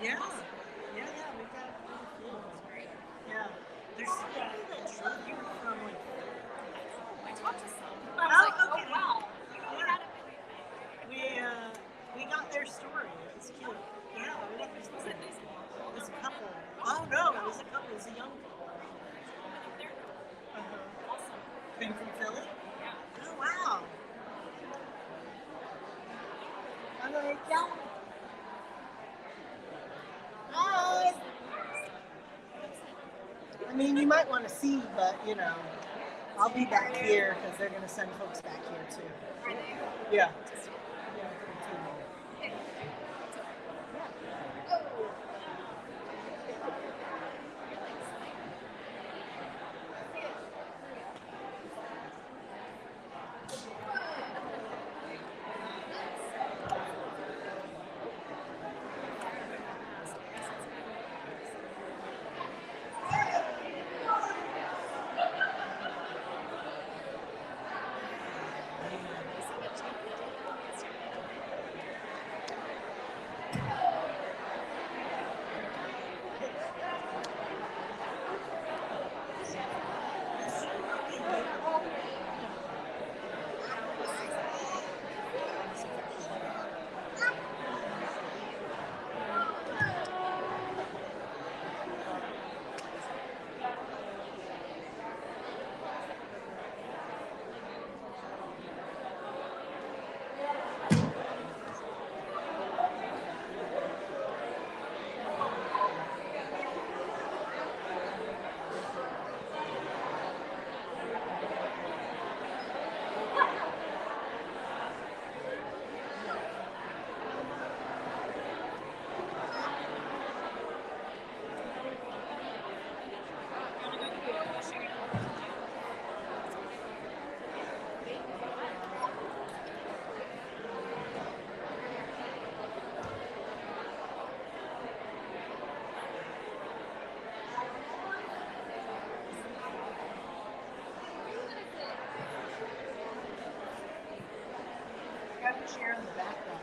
Yeah. Yeah, we got That's great. yeah. There's some people that drove here from like. I talked to some. I was like, okay. oh wow. Yeah. We got their story. It was cute. Yeah, we got their story. It was a couple. Oh no, it was a couple. It was a young couple. Awesome. Came from Philly. Yeah. Oh wow. I'm like, yeah. Hi. I mean, you might want to see, but you know, I'll be back here because they're gonna send folks back here too. Yeah. Share in the background.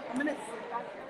I'm gonna sit back here.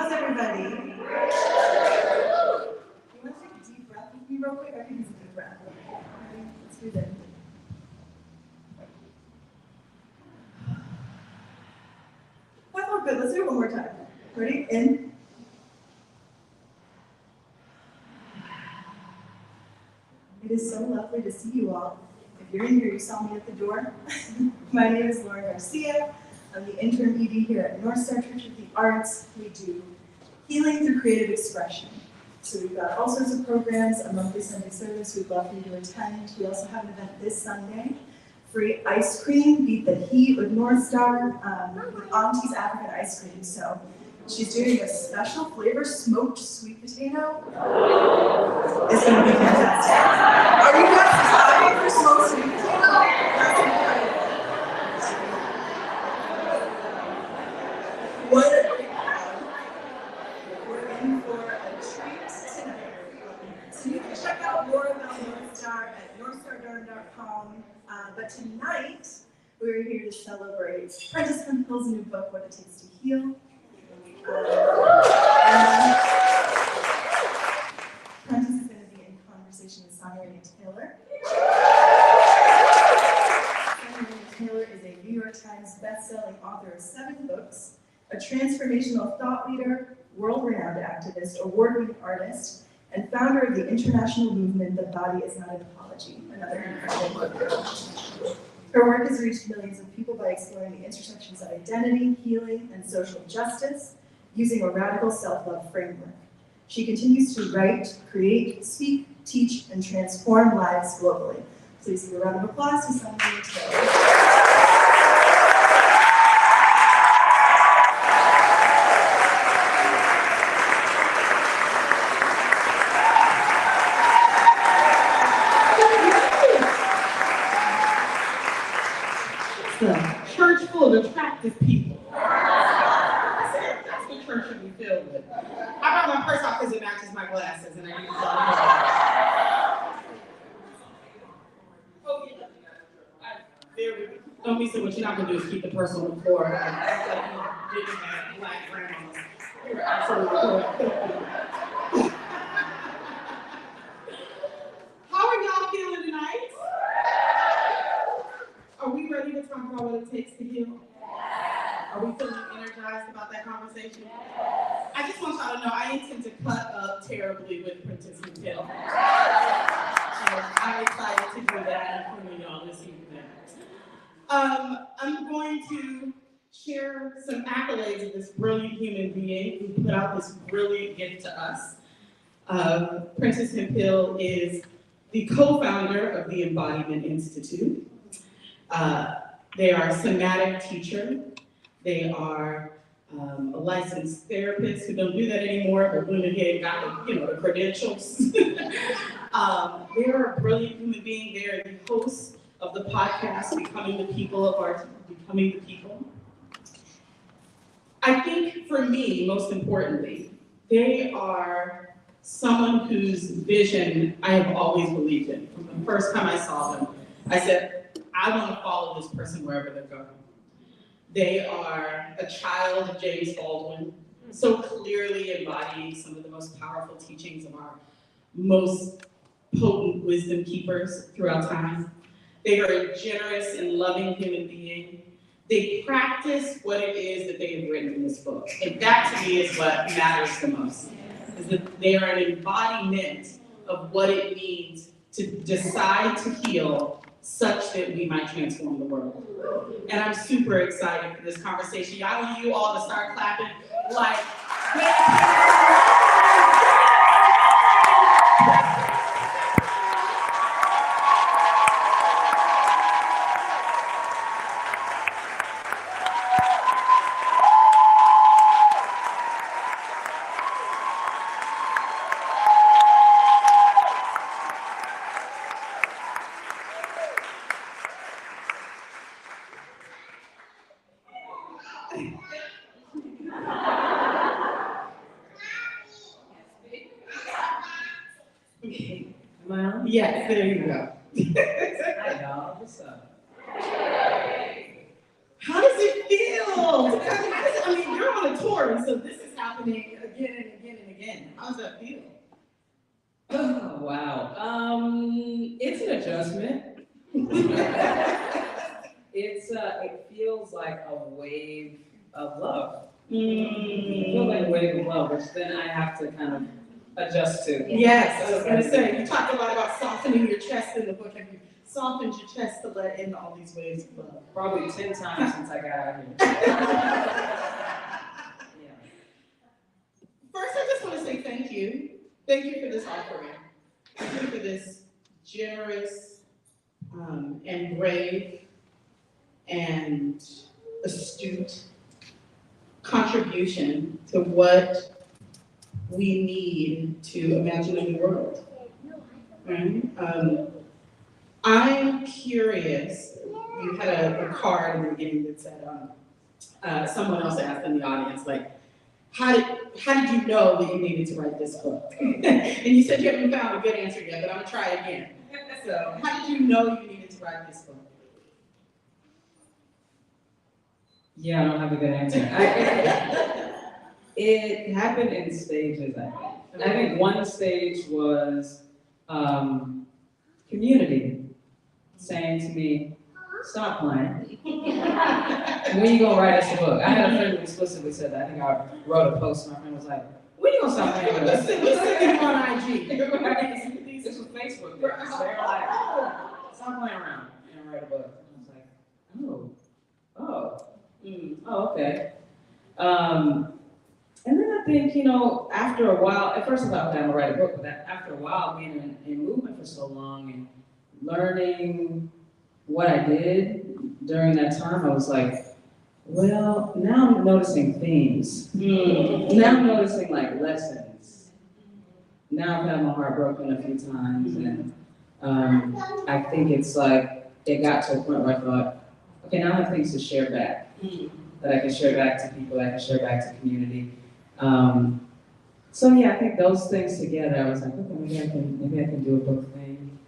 How's everybody? You want to take a deep breath with me real quick? I can use a deep breath. Ready? Let's do this. That felt good. Let's do it one more time. Ready? In. It is so lovely to see you all. If you're in here, you saw me at the door. My name is Lauren Garcia. I'm the intern ED here at NorthStar Church of the Arts. We do healing through creative expression. So we've got all sorts of programs, a monthly Sunday service we'd love for you to attend. We also have an event this Sunday, free ice cream, beat the heat with NorthStar, with Auntie's African ice cream. So she's doing a special flavor smoked sweet potato. It's gonna be fantastic. Are you guys excited for smoked sweet potato? What a great crowd. We're in for a treat tonight. So you can check out more about NorthStar at northstardarn.com. But tonight, we're here to celebrate Prentis Hemphill's new book, What It Takes to Heal. Prentis is going to be in conversation with Sonya Renee Taylor. Sonya Renee Taylor is a New York Times best-selling author of 7 books, a transformational thought leader, world-renowned activist, award-winning artist, and founder of the international movement The Body Is Not an Apology, another incredible book. Her work has reached millions of people by exploring the intersections of identity, healing, and social justice, using a radical self-love framework. She continues to write, create, speak, teach, and transform lives globally. Please give a round of applause to Sonya Renee Taylor. Church full of attractive people. That's what church should be filled with. I brought my purse off because it matches my glasses and I use it all. Oh, there we go. Don't be so what you're not going to do is keep the purse on the floor. Like you didn't have black grandmas. You're absolutely correct. How are y'all feeling tonight? Are we ready to talk about what it takes to heal? Are we feeling energized about that conversation? I just want y'all to know I intend to cut up terribly with Prentis Hemphill. I'm excited to do that in front of y'all this evening. I'm going to share some accolades of this brilliant human being who put out this brilliant gift to us. Prentis Hemphill is the co-founder of the Embodiment Institute. They are a somatic teacher. They are a licensed therapist who don't do that anymore, but went ahead and got the credentials. They are a brilliant human being. They are the hosts of the podcast, Becoming the People. I think for me, most importantly, they are someone whose vision I have always believed in. From the first time I saw them, I said, I want to follow this person wherever they're going. They are a child of James Baldwin, so clearly embodying some of the most powerful teachings of our most potent wisdom keepers throughout time. They are a generous and loving human being. They practice what it is that they have written in this book. And that to me is what matters the most, is that they are an embodiment of what it means to decide to heal such that we might transform the world. And I'm super excited for this conversation. I want you all to start clapping like, yes, there you go. Hi, y'all. What's up? How does it feel? I mean, you're on a tour, so this is how happening again and again and again. How does that feel? Oh, wow. It's an adjustment. It feels like a wave of love. It feels like a wave of love, which then I have to kind of adjust to. Yes, I was going to say, you talked a lot about softening your chest in the book. Have you softened your chest to let in all these waves of love? Probably 10 times since I got out here. Yeah. First, I just want to say thank you. Thank you for this offering. Thank you for this generous and brave and astute contribution to what we need to imagine a new world. Right? I'm curious, you had a card in the beginning that said, someone else asked in the audience, like, how did you know that you needed to write this book? And you said you haven't found a good answer yet, but I'm gonna try again. So, how did you know you needed to write this book? Yeah, I don't have a good answer. It happened in stages, I think. I think one stage was community saying to me, stop playing. When you gonna write us a book? I had a friend who explicitly said that. I think I wrote a post and my friend was like, when you gonna stop playing with us? We're sitting on IG. This was Facebook days. So they were like, stop playing around and write a book. I was like, oh, okay. And then I think, after a while, at first I thought, okay, I'm gonna write a book, but after a while, being in movement for so long and learning what I did during that time, I was like, well, now I'm noticing themes. Now I'm noticing like lessons. Now I've had my heart broken a few times, and I think it's like, it got to a point where I thought, okay, now I have things to share back. That I can share back to people, that I can share back to community. So yeah, I think those things together, I was like, okay, maybe I can do a book thing.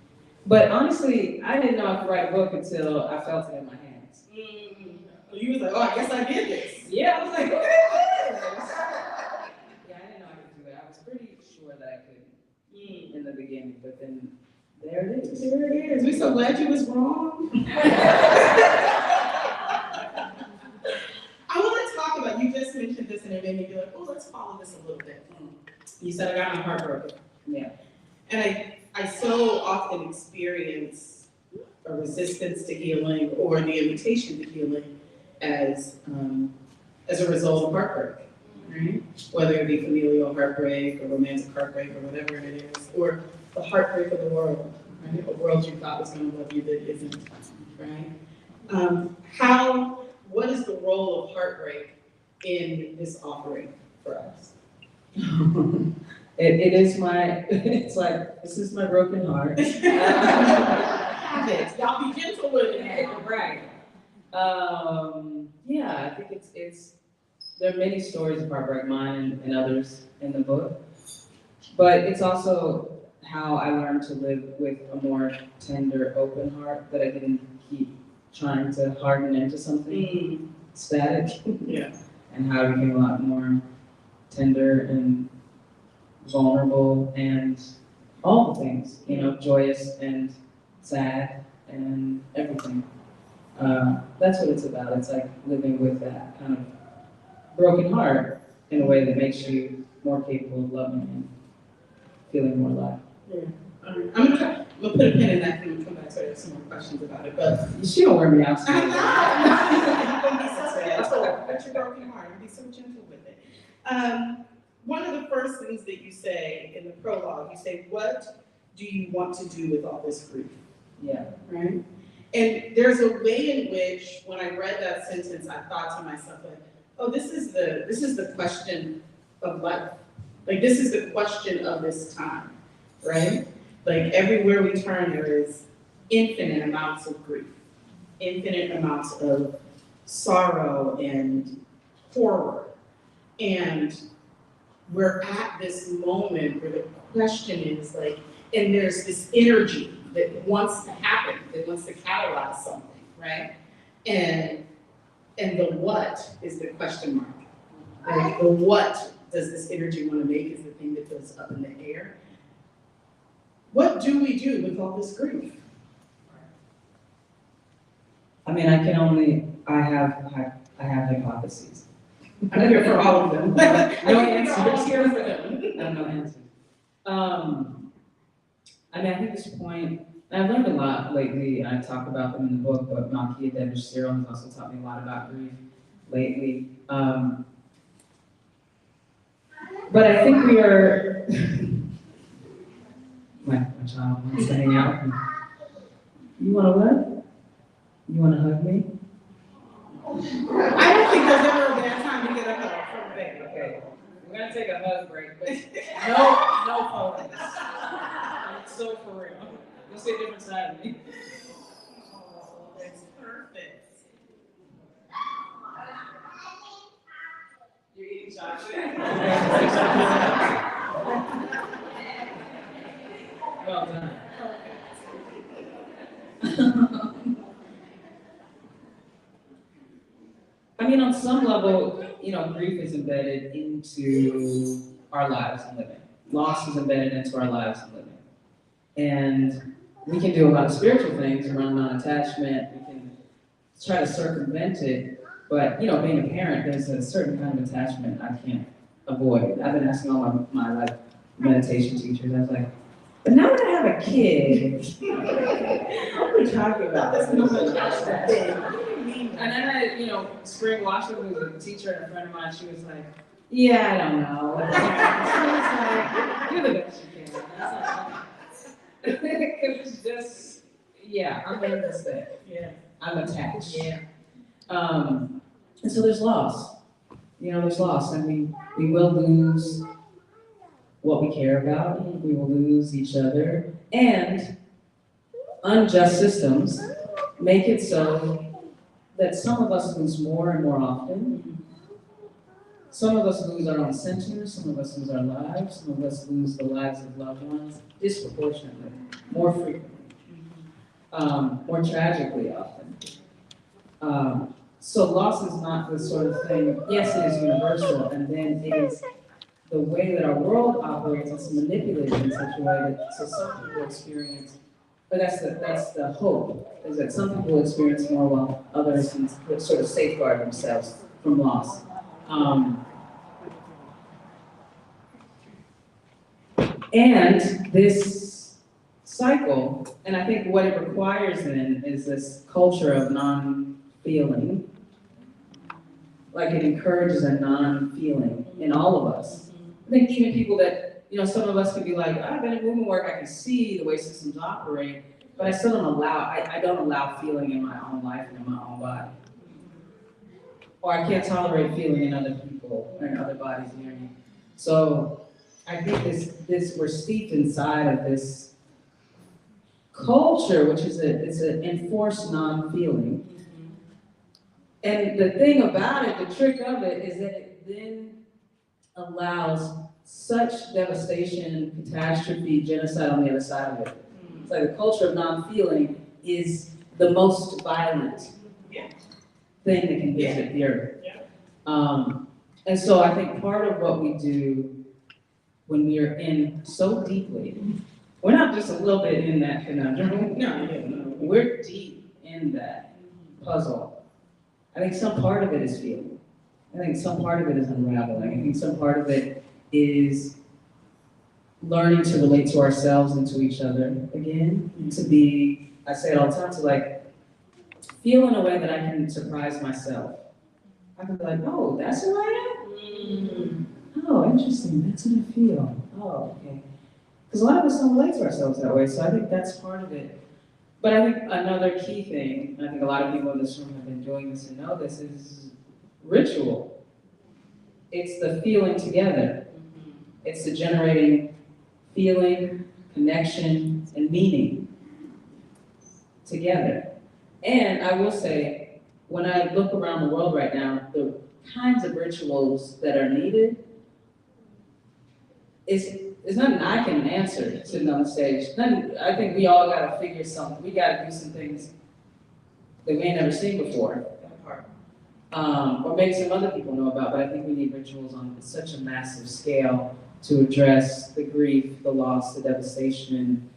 But honestly, I didn't know I could write a book until I felt it in my hands. You was like, oh, I guess I did this. Yeah, I was like, look at this. Yeah, I didn't know I could do it. I was pretty sure that I could in the beginning, but then there it is. There it is. We're so glad you was wrong. I want to talk about, you just mentioned this and it made me be like, oh, let's follow this a little bit. You said I got my heart broken. Yeah. And I so often experience a resistance to healing or the invitation to healing as a result of heartbreak, right? Whether it be familial heartbreak or romantic heartbreak or whatever it is, or the heartbreak of the world, right? A world you thought was going to love you that isn't, right? What is the role of heartbreak in this offering for us? It is it's like, this is my broken heart. Have it. Y'all be gentle with it. Right. Yeah, I think it's there are many stories of heartbreak, mine and others in the book. But it's also how I learned to live with a more tender, open heart that I didn't keep trying to harden into something static. Yeah. And how I became a lot more tender and vulnerable and all the things, joyous and sad and everything. That's what it's about. It's like living with that kind of broken heart in a way that makes you more capable of loving and feeling more alive. Yeah. I'm gonna put a pin in that and come back so I have some more questions about it. But She don't wear me out. I'm not. Be so gentle. But your broken heart. Be so gentle with it. One of the first things that you say in the prologue, you say, "What do you want to do with all this grief?" Yeah. Right. And there's a way in which, when I read that sentence, I thought to myself, like, "Oh, this is the question of life. Like, this is the question of this time, right? Like, everywhere we turn, there is infinite amounts of grief, infinite amounts of sorrow and horror. And we're at this moment where the question is like, and there's this energy that wants to happen, that wants to catalyze something, right? And the what is the question mark. Like, the what does this energy want to make is the thing that goes up in the air. What do we do with all this grief? I mean, I have hypotheses. I'm here for all of them. No We're all answers. here for them. I have no answers. I mean, I think this point, and I've learned a lot lately, and I talk about them in the book, but Malkia Devish Cyril has also taught me a lot about grief lately. But I think we are, my child wants to hang out with me. You wanna what? You wanna hug me? I don't think there's ever a bad time to get a hug from a baby. Okay, we're gonna take a hug break, but no photos. I'm so for real. You'll see a different side of me. Oh, that's perfect. You're eating chocolate. Well done. I mean, on some level, grief is embedded into our lives and living. Loss is embedded into our lives and living. And we can do a lot of spiritual things around non-attachment. We can try to circumvent it. But, being a parent, there's a certain kind of attachment I can't avoid. I've been asking all my meditation teachers, I was like, but now that I have a kid, what are we talking about? That's no attachment thing. What do you mean? And then Spring Washington was a teacher and a friend of mine, she was like, yeah, I don't know. She was like, you're the best you can. It's just, yeah, I'm in this thing. Yeah. I'm attached. Yeah. And so there's loss. There's loss, and we will lose what we care about. We will lose each other, and unjust systems make it so that some of us lose more and more often. Some of us lose our own center, some of us lose our lives, some of us lose the lives of loved ones disproportionately, more frequently, more tragically often. So loss is not the sort of thing, yes, it is universal, and then it is the way that our world operates. It's manipulated in such a way that so some people experience, but that's the hope, is that some people experience more while others can sort of safeguard themselves from loss. And this cycle, and I think what it requires then is this culture of non-feeling. Like it encourages a non-feeling in all of us. I think even people that, some of us could be like, I've been in movement work, I can see the way systems operate, but I still don't allow feeling in my own life and in my own body. Or I can't tolerate feeling in other people or in other bodies near me. So I think this we're steeped inside of this culture, which is it's an enforced non-feeling. And the thing about it, the trick of it, is that it then allows such devastation, catastrophe, genocide on the other side of it. It's like the culture of non-feeling is the most violent thing that can visit the earth. And so I think part of what we do when we are in so deeply, we're not just a little bit in that conundrum. No, we're deep in that puzzle. I think some part of it is feeling. I think some part of it is unraveling. I think some part of it is learning to relate to ourselves and to each other again. To be, I say it all the time, to feel in a way that I can surprise myself. I can be like, oh, that's who I am? Oh, interesting, that's what I feel. Oh, okay. Because a lot of us don't relate to ourselves that way, so I think that's part of it. But I think another key thing, and I think a lot of people in this room have been doing this and know this, is ritual. It's the feeling together. It's the generating feeling, connection, and meaning together. And I will say, when I look around the world right now, the kinds of rituals that are needed, it's nothing I can answer sitting on the stage. I think we all gotta figure something. We gotta do some things that we ain't never seen before. or maybe some other people know about, but I think we need rituals on such a massive scale to address the grief, the loss, the devastation,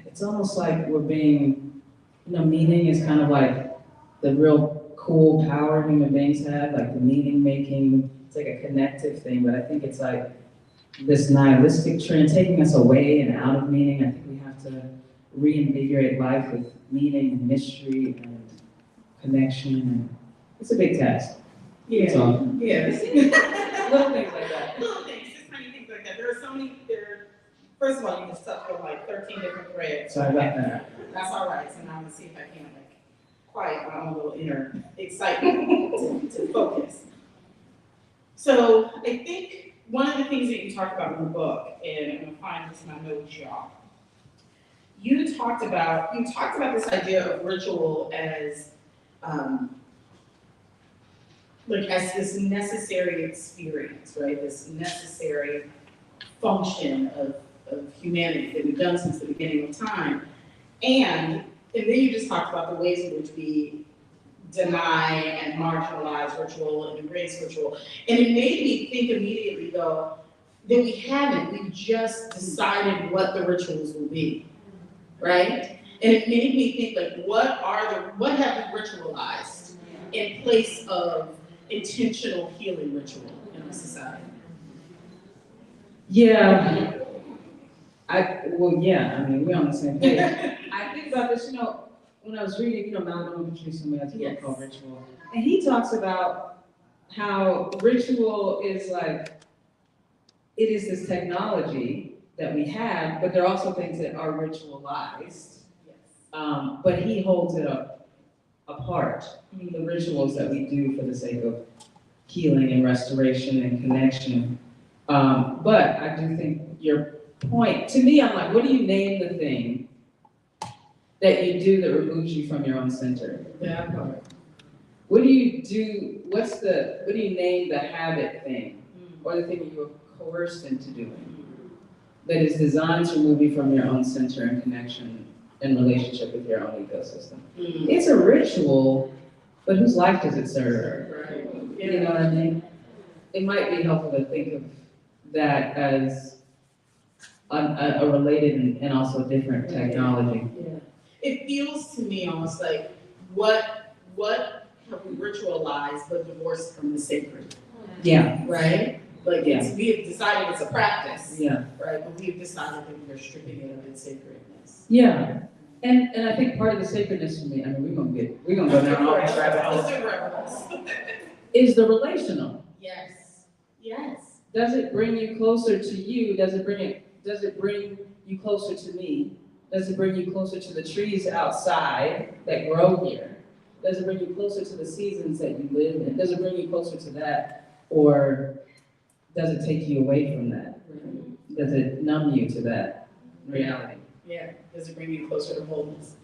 it's almost like we're being, meaning is kind of like the real cool power human beings have, like the meaning making, it's like a connective thing, but I think it's like this nihilistic trend taking us away and out of meaning. I think we have to reinvigorate life with meaning and mystery and connection, and it's a big task. Yeah, So, yeah. little things like that. Little things, just tiny things like that. There are so many, first of all, you can stuff for like 13 different threads. Sorry about that. That's all right, so now I'm gonna see if I can like quiet my own little inner excitement to focus. So I think one of the things that you talk about in the book, and I'm gonna find this in my notes, y'all. You talked about this idea of ritual as as this necessary experience, right? This necessary function of humanity that we've done since the beginning of time. And then you just talked about the ways in which we deny and marginalize ritual and embrace ritual. And it made me think immediately, though, that we haven't. We've just decided what the rituals will be, right? And it made me think, like, what have we ritualized in place of intentional healing ritual in our society? Yeah. We're on the same page. I think about this, when I was reading, Malcolm Patrice Man's book called Ritual, and he talks about how ritual is like, it is this technology that we have, but there are also things that are ritualized. But he holds it apart, the rituals that we do for the sake of healing and restoration and connection. But I do think your point, to me, I'm like, what do you name the thing that you do that removes you from your own center? That part. What do you do, what do you name the habit thing, or the thing that you were coerced into doing, that is designed to remove you from your own center and connection and relationship with your own ecosystem? It's a ritual, but whose life does it serve? Right. You know what I mean? It might be helpful to think of that as a related and also different technology. Yeah. It feels to me almost like what have we ritualized but divorced from the sacred? Yeah. Right? Like we have decided it's a practice. Yeah. Right? But we've decided that we're stripping it of its sacredness. Yeah. And I think part of the sacredness for me, we're gonna go down all these rabbit holes, is the relational. Yes. Yes. Does it bring you closer to you? Does it bring you closer to me? Does it bring you closer to the trees outside that grow here? Does it bring you closer to the seasons that you live in? Does it bring you closer to that? Or does it take you away from that? Does it numb you to that reality? Yeah. Does it bring you closer to wholeness?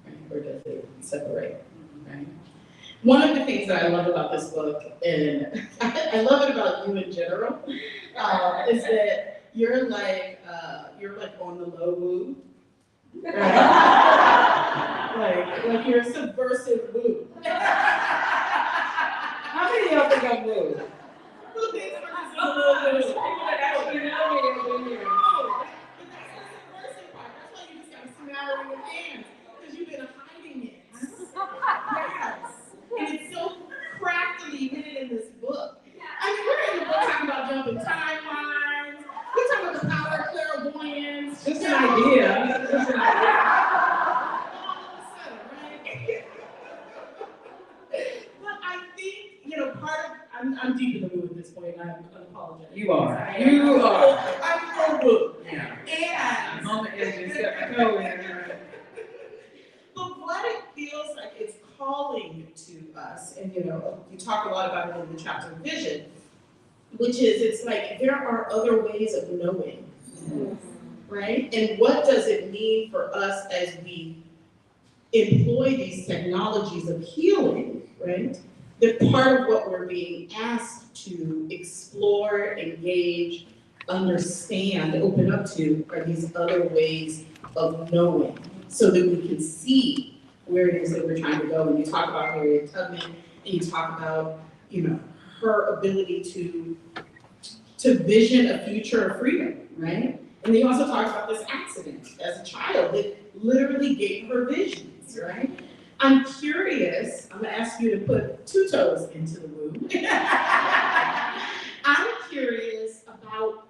Right? Or does it separate? Right? One of the things that I love about this book, and I love it about you in general, is that you're like on the low woo, right? like you're a subversive woo. How many of y'all think I'm moved? Who thinks we're just a little woo? People that actually know me have been here. But that's the subversive part. That's why you just gotta smell it in your hands, because you've been hiding it. Yes. And it's so craftily hidden in this book. I mean, we're in the book talking about jumping timelines. We're talking about the power of clairvoyance. Just an idea. Just an idea. All of a sudden, right? But I think, part of, I'm deep in the mood at this point, and I apologize. You are. I'm full mood. Yeah. And I'm on the edge of stepping. but what it feels like it's calling to us, and you talk a lot about it in the chapter of vision, which is it's like there are other ways of knowing, right? And what does it mean for us as we employ these technologies of healing, right? That part of what we're being asked to explore, engage, understand, open up to are these other ways of knowing. so that we can see where it is that we're trying to go. When you talk about Harriet Tubman, and you talk about, her ability to vision a future of freedom, right? And they also talked about this accident as a child that literally gave her visions, right? I'm curious, I'm gonna ask you to put 2 toes into the womb. I'm curious about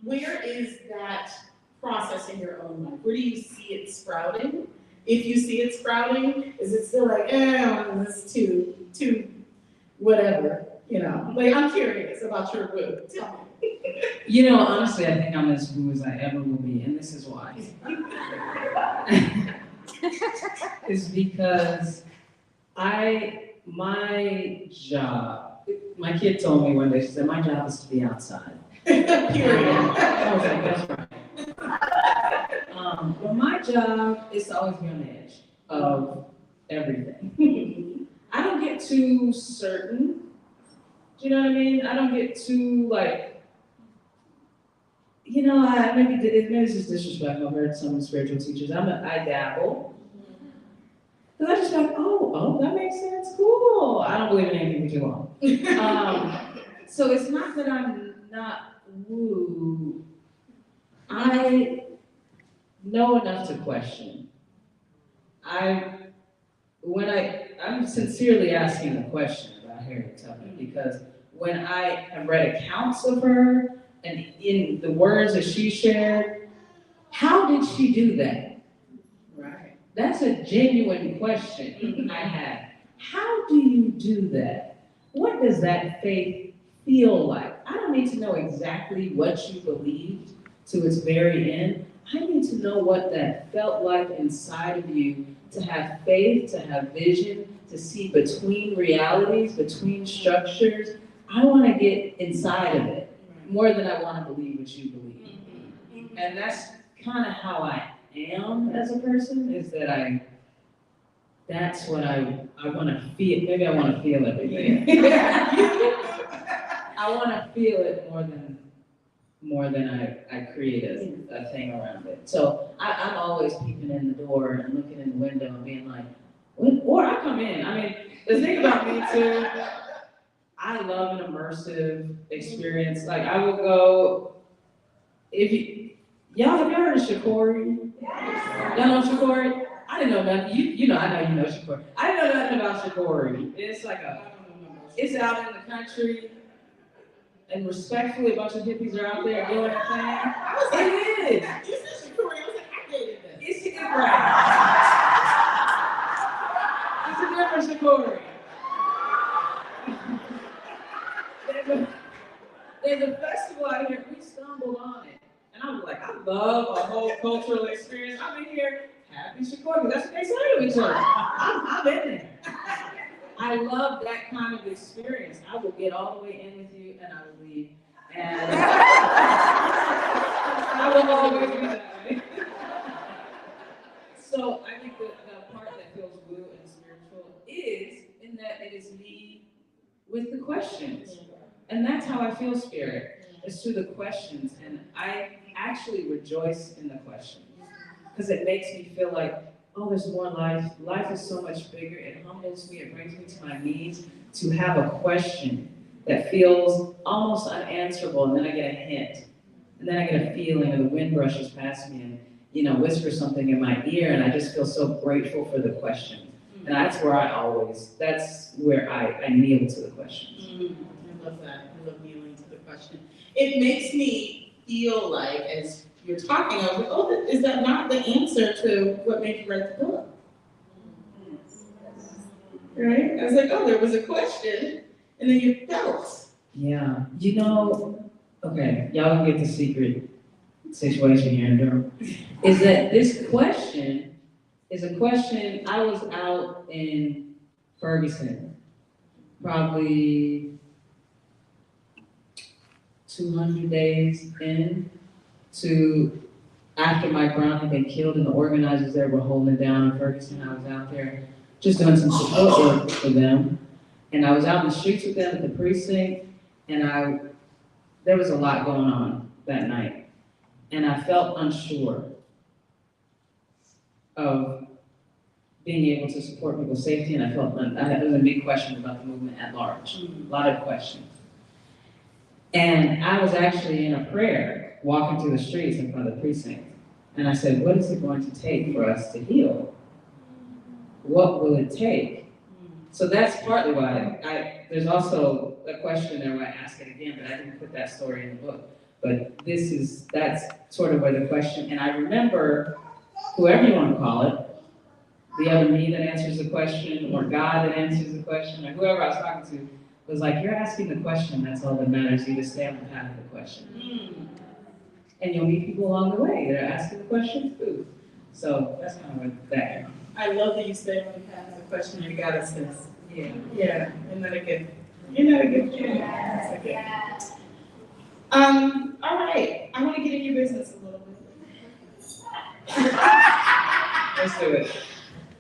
where is that process in your own life? Where do you see it sprouting? If you see it sprouting, is it still like, this is too, whatever, Like, I'm curious about your womb. Tell me. Honestly, I think I'm as woo as I ever will be, and this is why. It's because my job, my kid told me one day, she said, my job is to be outside. Period. I was like, that's right. Well, my job is to always be on the edge of everything. I don't get too certain. Do you know what I mean? I don't get too maybe this is disrespectful. I've heard some spiritual teachers. I dabble. Because I just like, oh, that makes sense. Cool. I don't believe in anything for too long. So it's not that I'm not woo. I know enough to question. I'm sincerely asking a question about Harriet Tubman because when I have read accounts of her and in the words that she shared, how did she do that? Right. That's a genuine question I have. How do you do that? What does that faith feel like? I don't need to know exactly what you believed to its very end. I need to know what that felt like inside of you to have faith, to have vision, to see between realities, between structures. I want to get inside of it more than I want to believe what you believe. And that's kind of how I am as a person, is that that's what I want to feel. Maybe I want to feel everything. I want to feel it more than I create a thing around it. So I'm always peeping in the door and looking in the window and being like, or I come in. I mean, the thing about me too, I love an immersive experience. Like I will go, have y'all heard of Shakori? Y'all know Shakori? I didn't know nothing. I know you know Shakori. I didn't know nothing about Shakori. It's out in the country. And respectfully, a bunch of hippies are out there doing their thing. It is. You said Shakori, I was like, I dated that. It's a different Shakori. There's a festival out here. We stumbled on it, and I was like, I love a whole cultural experience. I'm in here, happy Shakori. That's what they say to each other. I'm in there. I love that kind of experience. I will get all the way in with you and I will leave. And I will always be that way. So I think the part that feels woo and spiritual is in that it is me with the questions. And that's how I feel spirit, is through the questions. And I actually rejoice in the questions because it makes me feel like, oh, there's more life. Life is so much bigger. It humbles me. It brings me to my knees to have a question that feels almost unanswerable, and then I get a hint, and then I get a feeling, or the wind brushes past me and whispers something in my ear, and I just feel so grateful for the question. And that's where I kneel to the question. I love that. I love kneeling to the question. It makes me feel like, as you're talking, I was like, oh, is that not the answer to what made you write the book? Right? I was like, oh, there was a question, and then you felt. Yeah. Okay, y'all can get the secret situation here in Durham. Is that this question is a question. I was out in Ferguson, probably 200 days in to after Mike Brown had been killed and the organizers there were holding it down in Ferguson. I was out there just doing some support work for them. And I was out in the streets with them at the precinct, and there was a lot going on that night. And I felt unsure. of being able to support people's safety, and I felt that there was a big question about the movement at large, a lot of questions. And I was actually in a prayer, walking through the streets in front of the precinct, and I said, what is it going to take for us to heal? What will it take? So that's partly why there's also a question there where I ask it again, but I didn't put that story in the book. But that's sort of where the question, and I remember, whoever you want to call it, the other me that answers the question, or God that answers the question, or whoever I was talking to, was like, you're asking the question, that's all that matters, you just stay on the path of the question. And you'll meet people along the way that are asking the question too. So that's kind of what that is. I love that you stay on the path of the question, you got it, sis. Yeah. Yeah, isn't that a good feeling? That's a good. All right, I want to get in your business a little bit. Let's do it.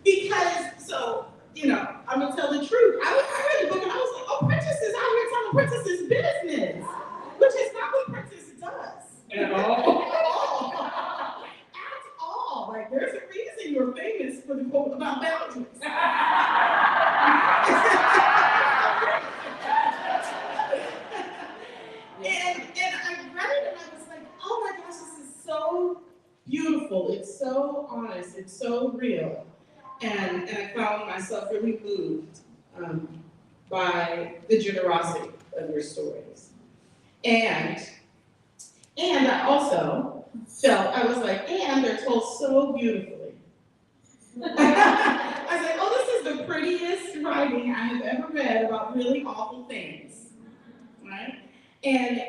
Because, so, I'm gonna tell the truth. I read the book and I was like, oh, Prentis is out here telling Prentis's business, which is not what Prentis does. At all? At all. Like, there's a reason you're famous for the quote about boundaries. And I read it and I was like, oh my gosh, this is so beautiful. It's so honest. It's so real. And I found myself really moved by the generosity of your stories. And I also felt, I was like, and they're told so beautifully. I was like, oh, this is the prettiest writing I have ever read about really awful things, right? And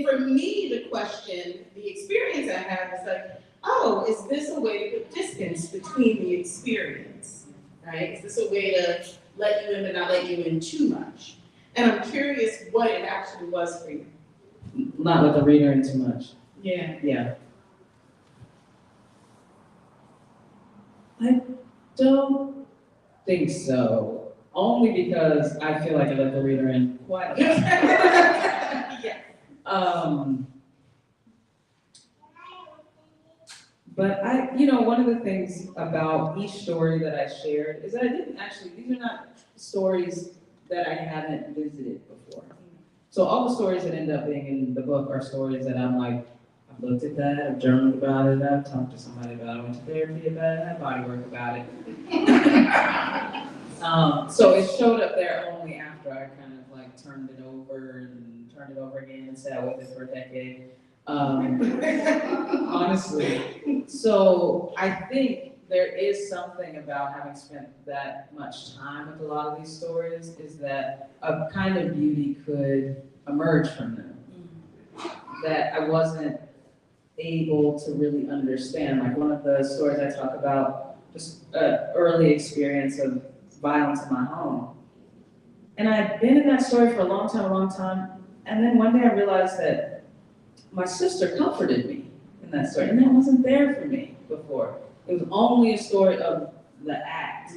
for me, the question, the experience I had was like, oh, is this a way to put distance between the experience, right? Is this a way to let you in but not let you in too much? And I'm curious what it actually was for you. Not let the reader in too much. Yeah. Yeah. I don't think so. Only because I feel like I let the reader in quite a lot. Yeah. But one of the things about each story that I shared is that I didn't actually, these are not stories that I haven't visited before. So all the stories that end up being in the book are stories that I'm like, I've looked at that, I've journaled about it, I've talked to somebody about it, I went to therapy about it, I had body work about it. So it showed up there only after I kind of like turned it over again and sat with it for a decade. Honestly. So I think there is something about having spent that much time with a lot of these stories is that a kind of beauty could emerge from them that I wasn't able to really understand. Like one of the stories I talk about, just an early experience of violence in my home. And I had been in that story for a long time, and then one day I realized that my sister comforted me in that story, and that wasn't there for me before. It was only a story of the act.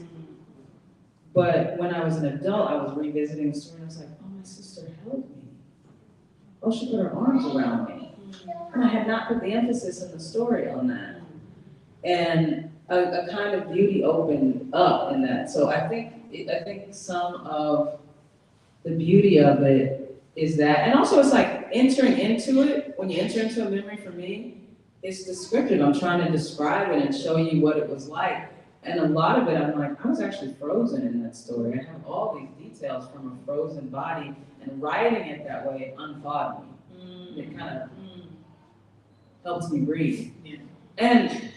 But when I was an adult, I was revisiting the story, and I was like, oh, my sister held me. Oh, she put her arms around me. And I had not put the emphasis in the story on that. And a kind of beauty opened up in that. So I think some of the beauty of it is that, and also it's like entering into it, when you enter into a memory for me, it's descriptive. I'm trying to describe it and show you what it was like. And a lot of it, I'm like, I was actually frozen in that story. I have all these details from a frozen body, and writing it that way unthawed me. It kind of helps me breathe. Yeah. And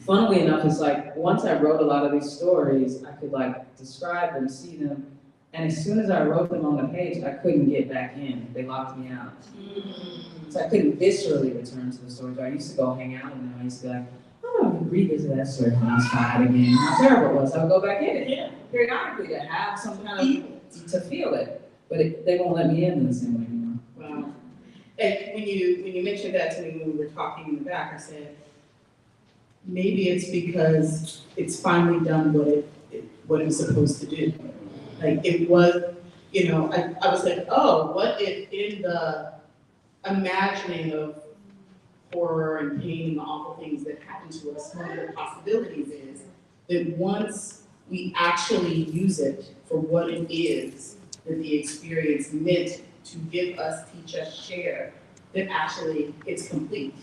funnily enough, it's like, once I wrote a lot of these stories, I could like describe them, see them, and as soon as I wrote them on the page, I couldn't get back in. They locked me out. So I couldn't viscerally return to the story. I used to go hang out with them. I used to be like, oh, I would revisit that story when I was 5 again. How terrible it was. I would go back in it periodically to have some kind of, to feel it. But they won't let me in the same way anymore. Wow. And when you mentioned that to me when we were talking in the back, I said, maybe it's because it's finally done what it was supposed to do. Like it was, I was like, oh, what if in the imagining of horror and pain and the awful things that happen to us, one of the possibilities is that once we actually use it for what it is that the experience meant to give us, teach us, share, that actually it's complete,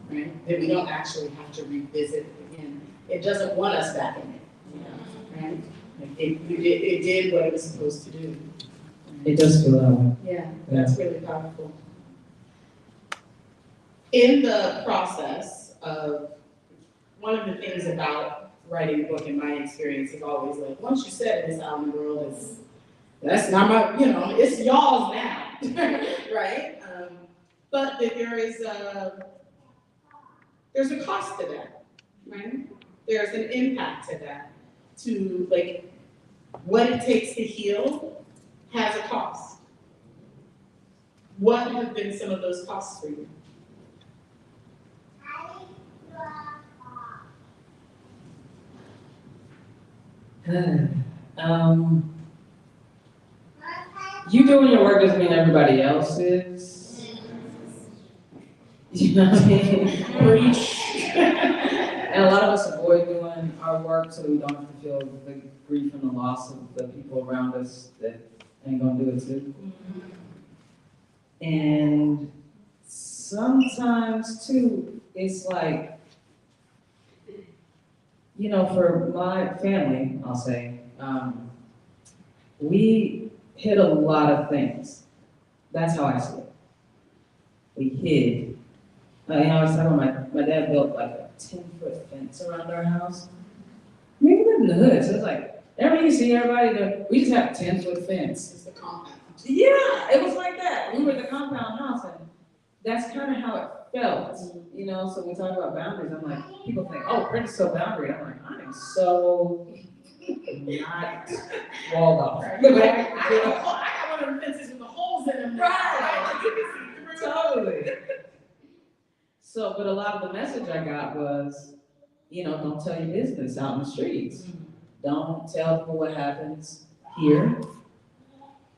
right? That we don't actually have to revisit it again. It doesn't want us back in it, right? It did what it was supposed to do. It does feel that way. Yeah, that's really powerful. In the process of, one of the things about writing a book in my experience is always like, once you set it, it's out in the world, that's not my, it's y'all's now, right? But that there's a cost to that, right? There's an impact to that, to like, what it takes to heal has a cost. What have been some of those costs for you? You doing your work doesn't mean everybody else is. You know what I mean? And a lot of us avoid doing our work so that we don't have to feel the grief and the loss of the people around us that ain't gonna do it too. And sometimes too, it's like, for my family, I'll say, we hid a lot of things. That's how I see it. We hid. I was talking about my dad built like a 10-foot fence around our house. We live in the hood, so it's like, every you see everybody, we just have a 10-foot fence. It's the compound. Yeah, it was like that. We were the compound house, and that's kind of how it felt, So when we talk about boundaries, I'm like, people think, oh, Prentis is so boundary. I'm like, I am so not walled off. I got one of the fences with the holes in them. Right. You can see through. Totally. So, but a lot of the message I got was, don't tell your business out in the streets. Don't tell people what happens here.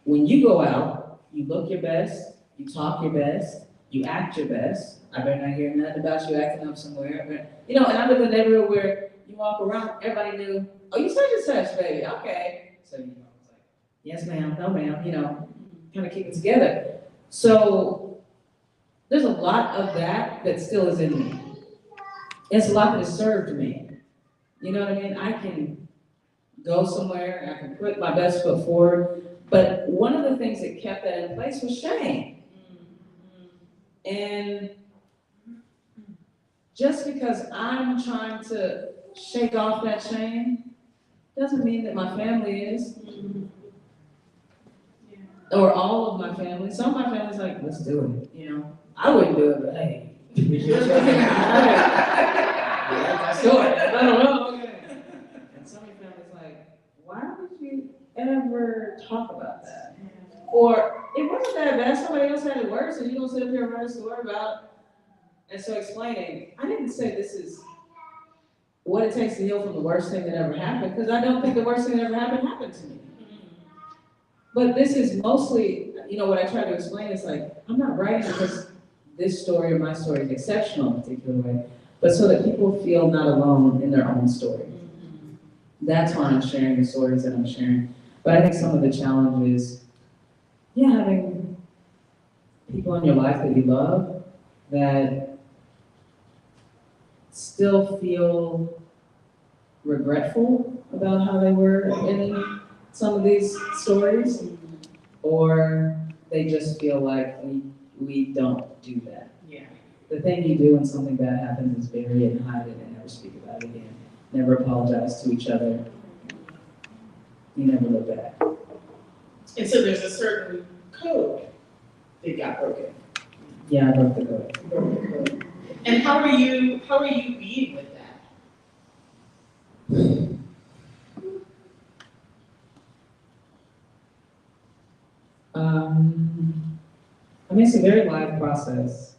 When you go out, you look your best, you talk your best, you act your best. I better not hear nothing about you acting up somewhere. And I live in a neighborhood where you walk around, everybody knew, oh, you such and such, baby, okay. So, it's like, yes, ma'am, no, ma'am, kind of keep it together. So, there's a lot of that still is in me. It's a lot that has served me. You know what I mean? I can go somewhere, I can put my best foot forward, but one of the things that kept that in place was shame. And just because I'm trying to shake off that shame doesn't mean that my family is. Or all of my family. Some of my family's like, let's do it, I wouldn't do it, but hey. Sure. I don't know. Okay. And some of your family's like, why would you ever talk about that? Or it wasn't that bad, somebody else had it worse, and you don't sit up here and write a story about it. And so explaining, I didn't say this is what it takes to heal from the worst thing that ever happened, because I don't think the worst thing that ever happened to me. But this is mostly, what I try to explain is like, I'm not writing because this story or my story is exceptional in a particular way, but so that people feel not alone in their own story. That's why I'm sharing the stories that I'm sharing. But I think some of the challenge is, having people in your life that you love that still feel regretful about how they were in some of these stories, or they just feel like we don't do that. Yeah. The thing you do when something bad happens is bury it and hide it and never speak about it again. Never apologize to each other. You never look back. And so there's a certain code that got broken. Yeah, I broke the code. And how are you being with that? It's a very live process.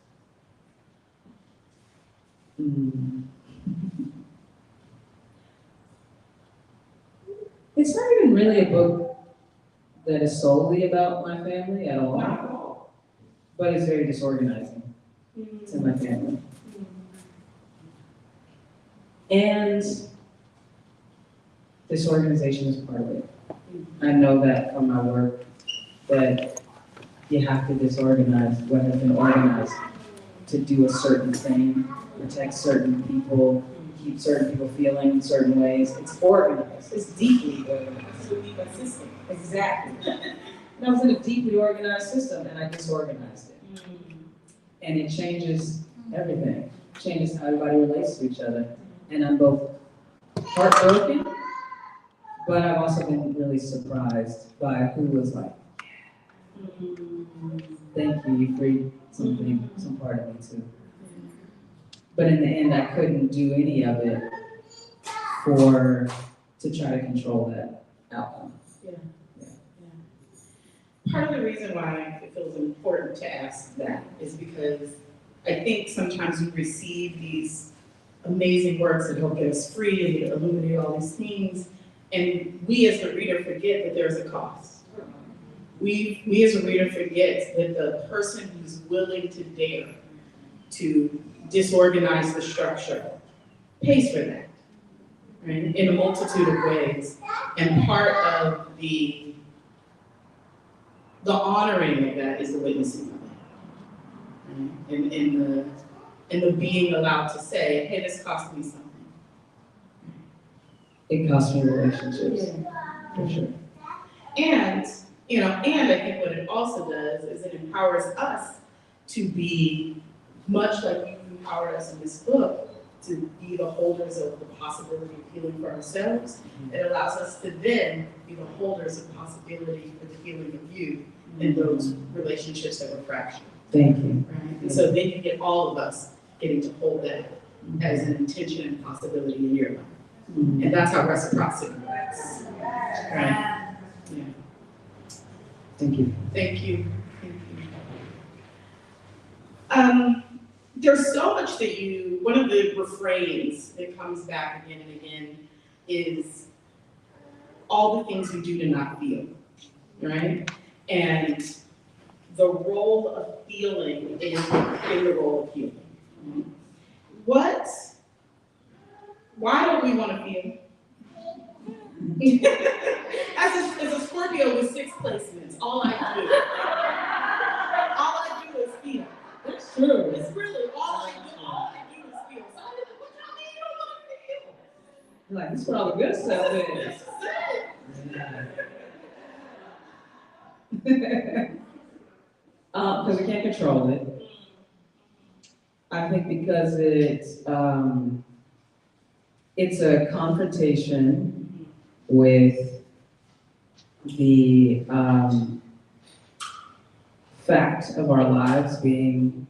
It's not even really a book that is solely about my family at all, but it's very disorganizing to my family. And disorganization is part of it. I know that from my work, that you have to disorganize what has been organized to do a certain thing, protect certain people, keep certain people feeling certain ways. It's organized. It's deeply organized. It's a legal system. Exactly. And I was in a deeply organized system and I disorganized it. And it changes everything. It changes how everybody relates to each other. And I'm both heartbroken, but I've also been really surprised by who was like, thank you, you freed something, some part of me too. But in the end, I couldn't do any of it to try to control that outcome. Part of the reason why it feels important to ask that is because I think sometimes we receive these amazing works that help get us free and illuminate all these things, and we as the reader forget that there's a cost. We as a reader forget that the person who's willing to dare to disorganize the structure pays for that, right? In a multitude of ways. And part of the honoring of that is the witnessing of it. Right? And the being allowed to say, hey, this cost me something. It cost me relationships, for sure. And I think what it also does is it empowers us to be, much like you've empowered us in this book, to be the holders of the possibility of healing for ourselves. It allows us to then be the holders of possibility for the healing of you in those relationships that were fractured. Thank you. Right? And so then you get all of us getting to hold that as an intention and possibility in your life. And that's how reciprocity works. Right? Yeah. Thank you. Thank you. Thank you. There's so much that one of the refrains that comes back again and again is all the things we do to not feel, right? And the role of feeling in the role of healing. Why don't we want to feel? As a Scorpio with 6 placements, all I do is feel. That's true. It's really all I do is feel. So I'm like, what y'all mean you don't want to feel? Like, this is where all the good stuff This is. Because we can't control it. I think because it's a confrontation with the fact of our lives being,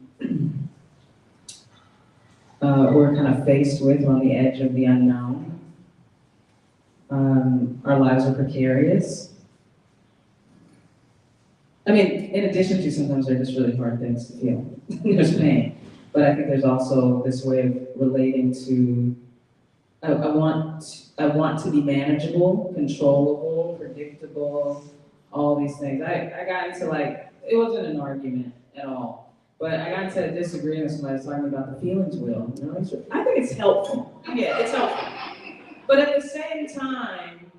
we're kind of faced with, we're on the edge of the unknown. Our lives are precarious. I mean, in addition to sometimes they're just really hard things to feel. There's pain. But I think there's also this way of relating to, I want to be manageable, controllable, predictable, all these things. I got into it wasn't an argument at all, but I got into a disagreement with somebody talking about the feelings wheel. You know? I think it's helpful. Yeah, it's helpful. But at the same time,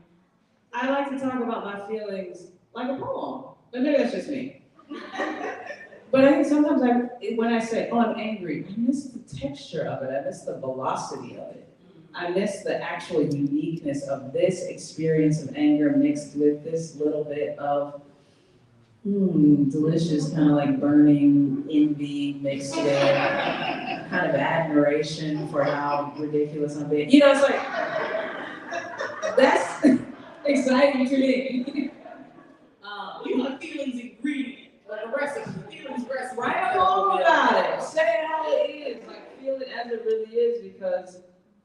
I like to talk about my feelings like a poem. But maybe that's just me. But I think sometimes when I say, oh, I'm angry, I miss the texture of it. I miss the velocity of it. I miss the actual uniqueness of this experience of anger mixed with this little bit of delicious, kind of like burning envy mixed with kind of admiration for how ridiculous I'm being. You know, it's like, that's exciting to me. You want feelings ingredient, like the rest of the feelings rest. Right along about it. Say it how it is. Like, feel it as it really is, because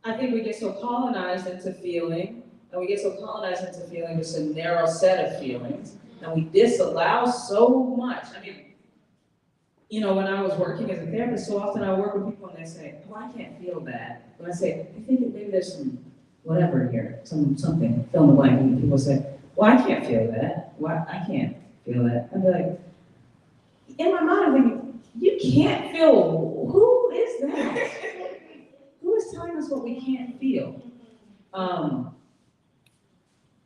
I think we get so colonized into feeling, and we get so colonized into feeling just a narrow set of feelings, and we disallow so much. I mean, you know, when I was working as a therapist, so often I work with people and they say, oh, I can't feel that. And I say, I think that maybe there's some whatever here, something, fill in the blank. And people say, well, I can't feel that. Why? I can't feel that. I'd be like, in my mind, I'm thinking, you can't feel, who is that? Who is telling us what we can't feel?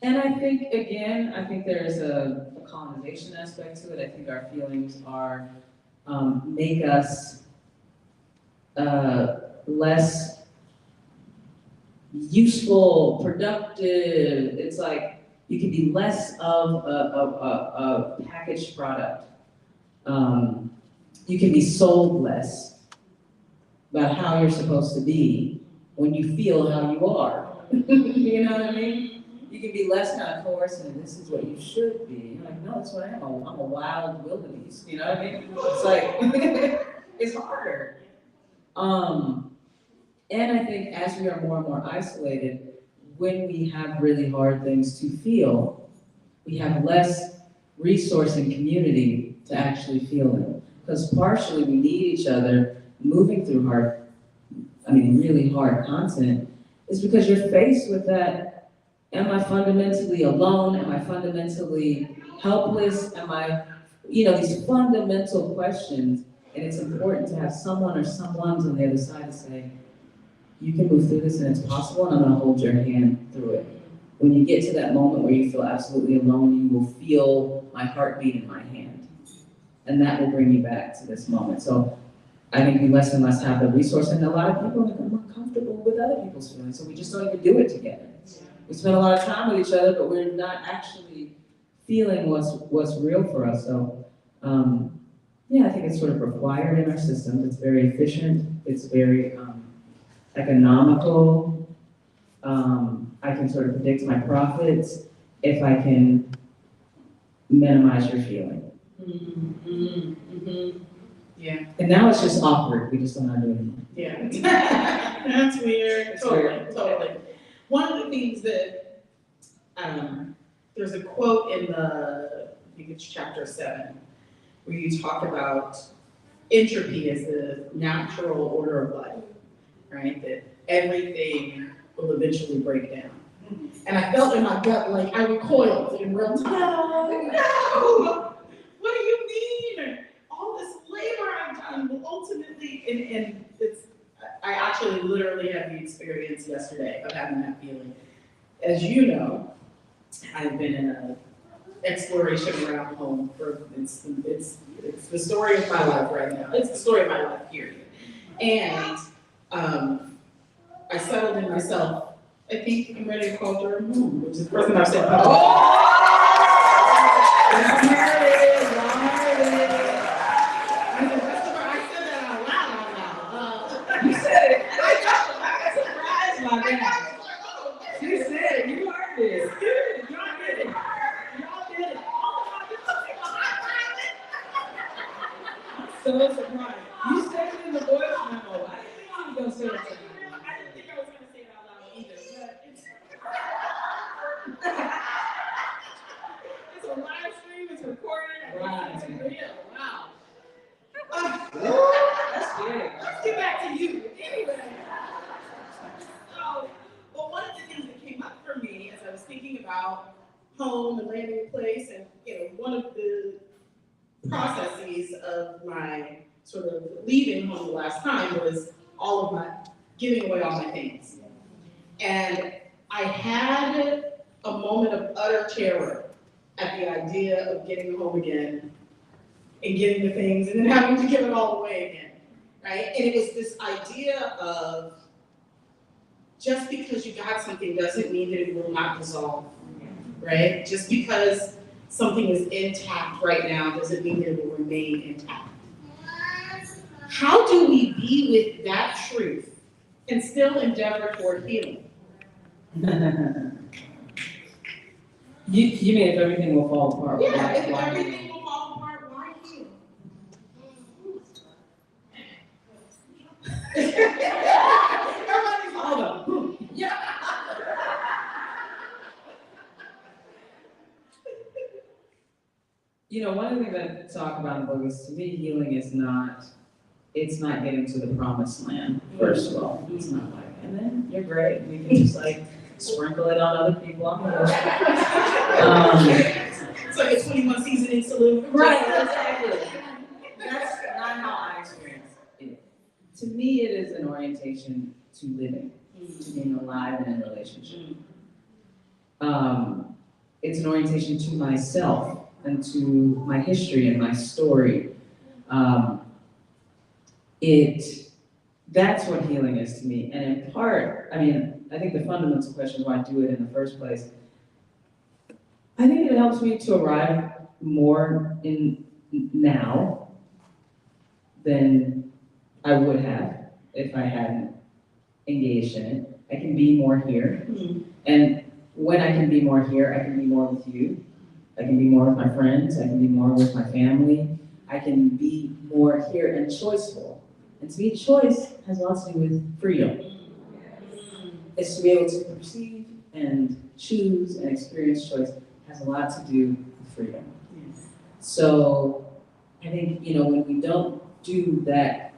And I think, again, there's a colonization aspect to it. I think our feelings are, make us less useful, productive. It's like you can be less of a packaged product. You can be sold less about how you're supposed to be when you feel how you are. You know what I mean? You can be less kind of coercive, and this is what you should be. You're like, no, that's what I am. I'm a wild wildebeest. You know what I mean? It's like, it's harder. And I think as we are more and more isolated, when we have really hard things to feel, we have less resource and community to actually feel it. Because partially we need each other moving through really hard content, is because you're faced with that, am I fundamentally alone? Am I fundamentally helpless? Am I, these fundamental questions, and it's important to have someone or someone's on the other side to say, you can move through this and it's possible, and I'm gonna hold your hand through it. When you get to that moment where you feel absolutely alone, you will feel my heartbeat in my hand. And that will bring you back to this moment. So I think we less and less have the resource, and a lot of people become uncomfortable with other people's feelings, so we just don't even do it together. We spend a lot of time with each other, but we're not actually feeling what's real for us. So I think it's sort of required in our system. It's very efficient. It's very economical. I can sort of predict my profits if I can minimize your feeling. Yeah. And now it's just awkward. We just don't know how to do it anymore. Yeah. That's weird. Totally. One of the things that, there's a quote in I think it's chapter 7, where you talk about entropy as the natural order of life, right? That everything will eventually break down. And I felt in my gut like I recoiled in real time. No! What do you mean? All this labor I've done will ultimately, and I actually literally had the experience yesterday of having that feeling. As you know, I've been in an exploration around home it's the story of my life right now. It's the story of my life, period. And I settled in myself. I think I'm ready to call Durham home, which is the first time I've said publicly. I said that out loud. You said it. I got surprised by that. You said it. You heard it. Y'all did it. Oh, So surprised. You said it in the voice memo. I didn't think you were going to say it. I didn't think I was going to say it out loud either, but it's a live stream, it's recorded, Right. it's real. Wow. That's good. Let's get back to you. Anyway. So, well, one of the things that came up for me as I was thinking about home and landing place, and one of the processes of my sort of leaving home the last time was all of my giving away all my things. And I had a moment of utter terror at the idea of getting home again and getting the things and then having to give it all away again, right? And it was this idea of just because you got something doesn't mean that it will not dissolve, right? Just because something is intact right now doesn't mean that it will remain intact. How do we be with that truth and still endeavor toward healing? You mean if everything will fall apart? Yeah, if everything will fall apart, why heal? Everybody's all up. Yeah. One of the things I talk about in the book is, to me, healing is not, it's not getting to the promised land, first of all. It's not like, and then you're great. We can just sprinkle it on other people. It's like a 21 seasoning salute. Right, exactly. That's not how I experience it. To me, it is an orientation to living, to being alive and in relationship. it's an orientation to myself and to my history and my story. That's what healing is to me. And in part, I mean, I think the fundamental question is why I do it in the first place. I think it helps me to arrive more in now than I would have if I hadn't engaged in it. I can be more here. And when I can be more here, I can be more with you. I can be more with my friends. I can be more with my family. I can be more here and choiceful. And to me, choice has lots to do with freedom. It's to be able to perceive and choose and experience choice has a lot to do with freedom. So I think, when we don't do that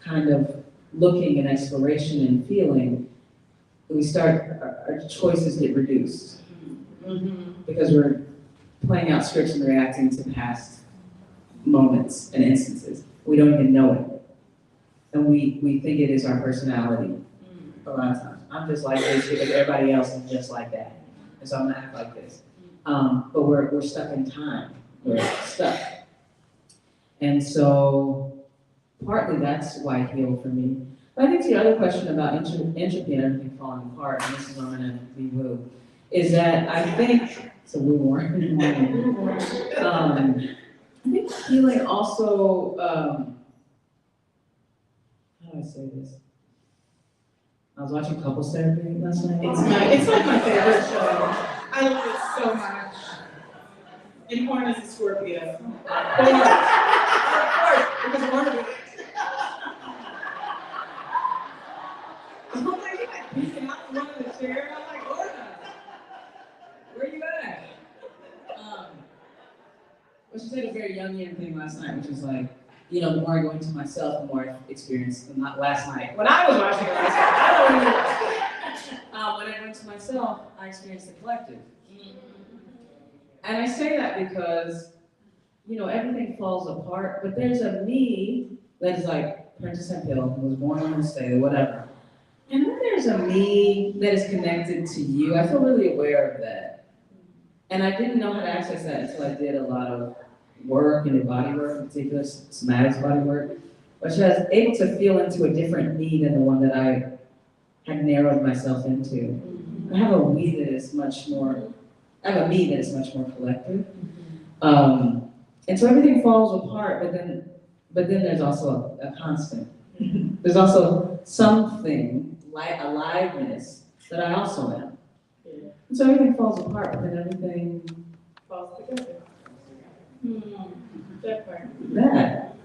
kind of looking and exploration and feeling, our choices get reduced. Because we're playing out scripts and reacting to past moments and instances. We don't even know it. And we think it is our personality a lot of times. I'm just like this because everybody else is just like that. And so I'm gonna act like this. But we're stuck in time. We're stuck. And so partly that's why it healed for me. But I think the other question about entropy and everything falling apart, and this is where I'm gonna be woo, is that I think, so woo more. I think healing also, how do I say this? I was watching Couples Therapy last night. It's like my favorite show. I love it so much. And Horn is a Scorpio. Of course, because Horn is. I'm like, peeking out from under the chair. I'm like, Horn, where you at? Well, she said a very Jungian thing last night, which was like, the more I go into myself, the more I experience, not last night. When I was watching it last night, I don't know. When I go into myself, I experience the collective. And I say that because, everything falls apart, but there's a me that is like Prentis Hemphill, who was born on this day, or whatever. And then there's a me that is connected to you. I feel really aware of that. And I didn't know how to access that until I did a lot of work and body work, in particular somatics body work, which I was able to feel into a different me than the one that I had narrowed myself into. I have a me that is much more collective. And so everything falls apart, but then there's also a constant. There's also something, like aliveness, that I also am. And so everything falls apart, but then everything Falls together. That part. that.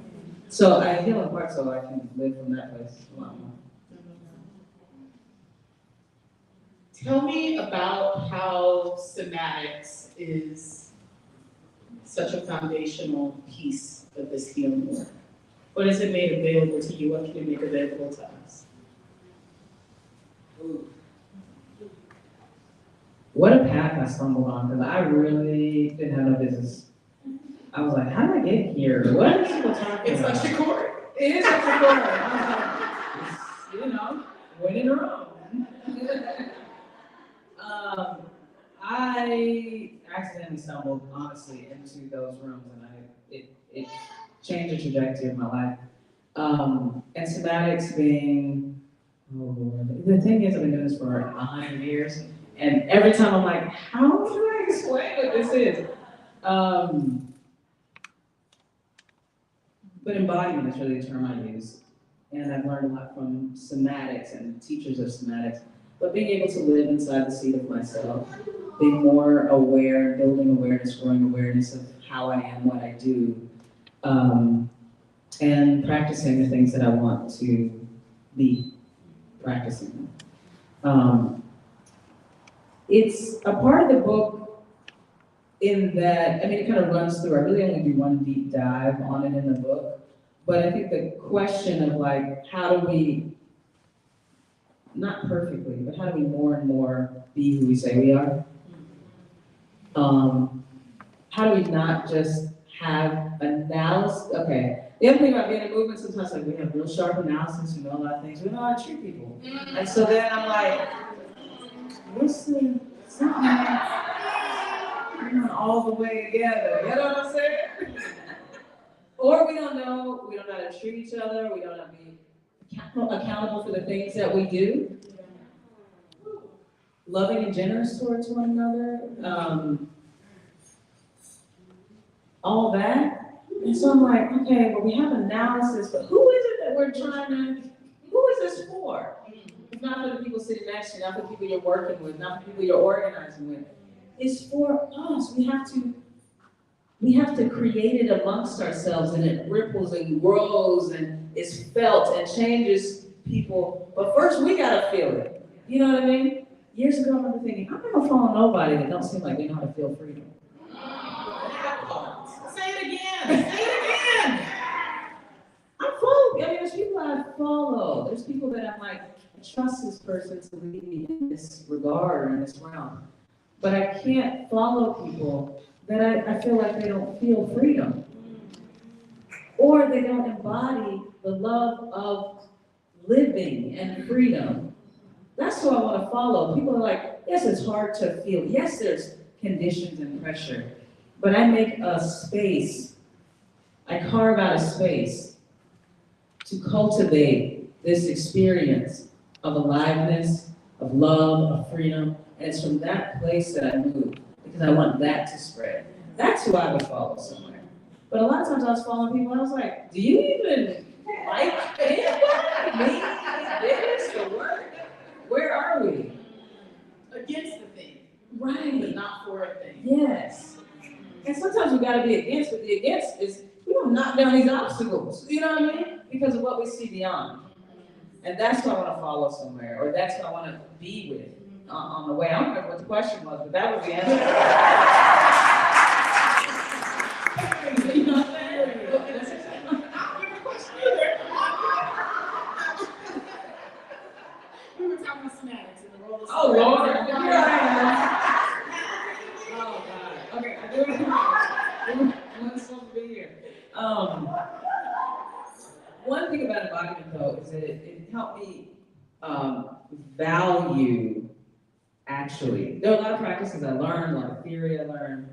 So I heal in part so I can live from that place a lot more. Tell me about how somatics is such a foundational piece of this healing work. What has it made available to you? What can it make available to us? What a path I stumbled on, because I really didn't have no business. I was like, how did I get here? What are people talking It's about? such a core. It is such a core. I was like, went in a row. I accidentally stumbled, honestly, into those rooms, and it changed the trajectory of my life. And somatics being, oh Lord, the thing is, I've been doing this for 100 years, and every time I'm like, how do I explain what this is? But embodiment is really the term I use, and I've learned a lot from somatics and teachers of somatics. But being able to live inside the seat of myself, being more aware, building awareness, growing awareness of how I am, what I do, and practicing the things that I want to be practicing. It's a part of the book in that, it kind of runs through, I really only do one deep dive on it in the book, but I think the question of how do we, not perfectly, but how do we more and more be who we say we are? How do we not just have analysis? Okay, the other thing about being in a movement, sometimes we have real sharp analysis, we know a lot of things, we know how to treat people. And so then I'm like, what's the something? all the way together. You know what I'm saying? Or we don't know how to treat each other, we don't know how to be accountable for the things that we do. Loving and generous towards one another. All that. And so I'm like, okay, well, we have analysis, but who is it that we're who is this for? It's not for the people sitting next to you, not for the people you're working with, not for the people you're organizing with. It's for us. We have to create it amongst ourselves, and it ripples and grows and is felt and changes people. But first, we gotta feel it. You know what I mean? Years ago, I remember thinking, I'm never following nobody that don't seem like they know how to feel freedom. Say it again. I follow. I mean, there's people I follow. There's people that I'm like, I trust this person to lead me in this regard or in this realm. But I can't follow people that I feel like they don't feel freedom. Or they don't embody the love of living and freedom. That's who I want to follow. People are like, yes, it's hard to feel. Yes, there's conditions and pressure. But I make a space, I carve out a space to cultivate this experience of aliveness, of love, of freedom. And it's from that place that I move, because I want that to spread. That's who I would follow somewhere. But a lot of times I was following people and I was like, do you even like anybody? This to work? Where are we? Against the thing. Right. But not for a thing. Yes. And sometimes we gotta be against, but the against is we don't knock down these obstacles. You know what I mean? Because of what we see beyond. And that's what I want to follow somewhere, or that's what I want to be with on the way. I don't remember what the question was, but that was the answer. You know what I'm saying? We were talking about somatics and the role of Oh, Lord. somatics. Here I am. Oh, God. Okay, I do it. I'm supposed to be here. One thing about embodiment, though, is that it helped me value, actually. There are a lot of practices I learned, a lot of theory I learned,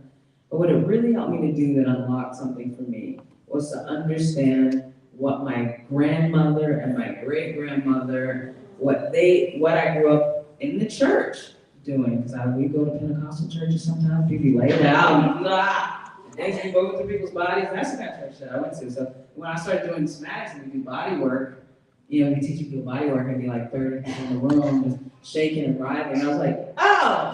but what it really helped me to do that unlocked something for me was to understand what my grandmother and my great-grandmother, what I grew up in the church doing, because we go to Pentecostal churches sometimes, people lay it out, blah. Things can go through people's bodies. That's the kind of church that I went to. So when I started doing somatics and we do body work, we teach people body work and be like 30 people in the room, just shaking and writhing. I was like, oh,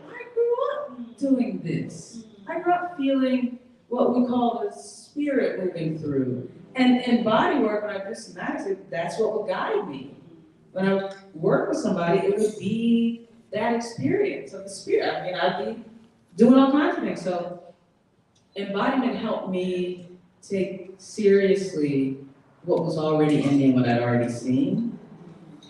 I grew up doing this. I grew up feeling what we call the spirit moving through. And in body work, when I do somatics, that's what would guide me. When I work with somebody, it would be that experience of the spirit. I mean, I'd be doing all kinds of things. So embodiment helped me take seriously what was already in me and what I'd already seen,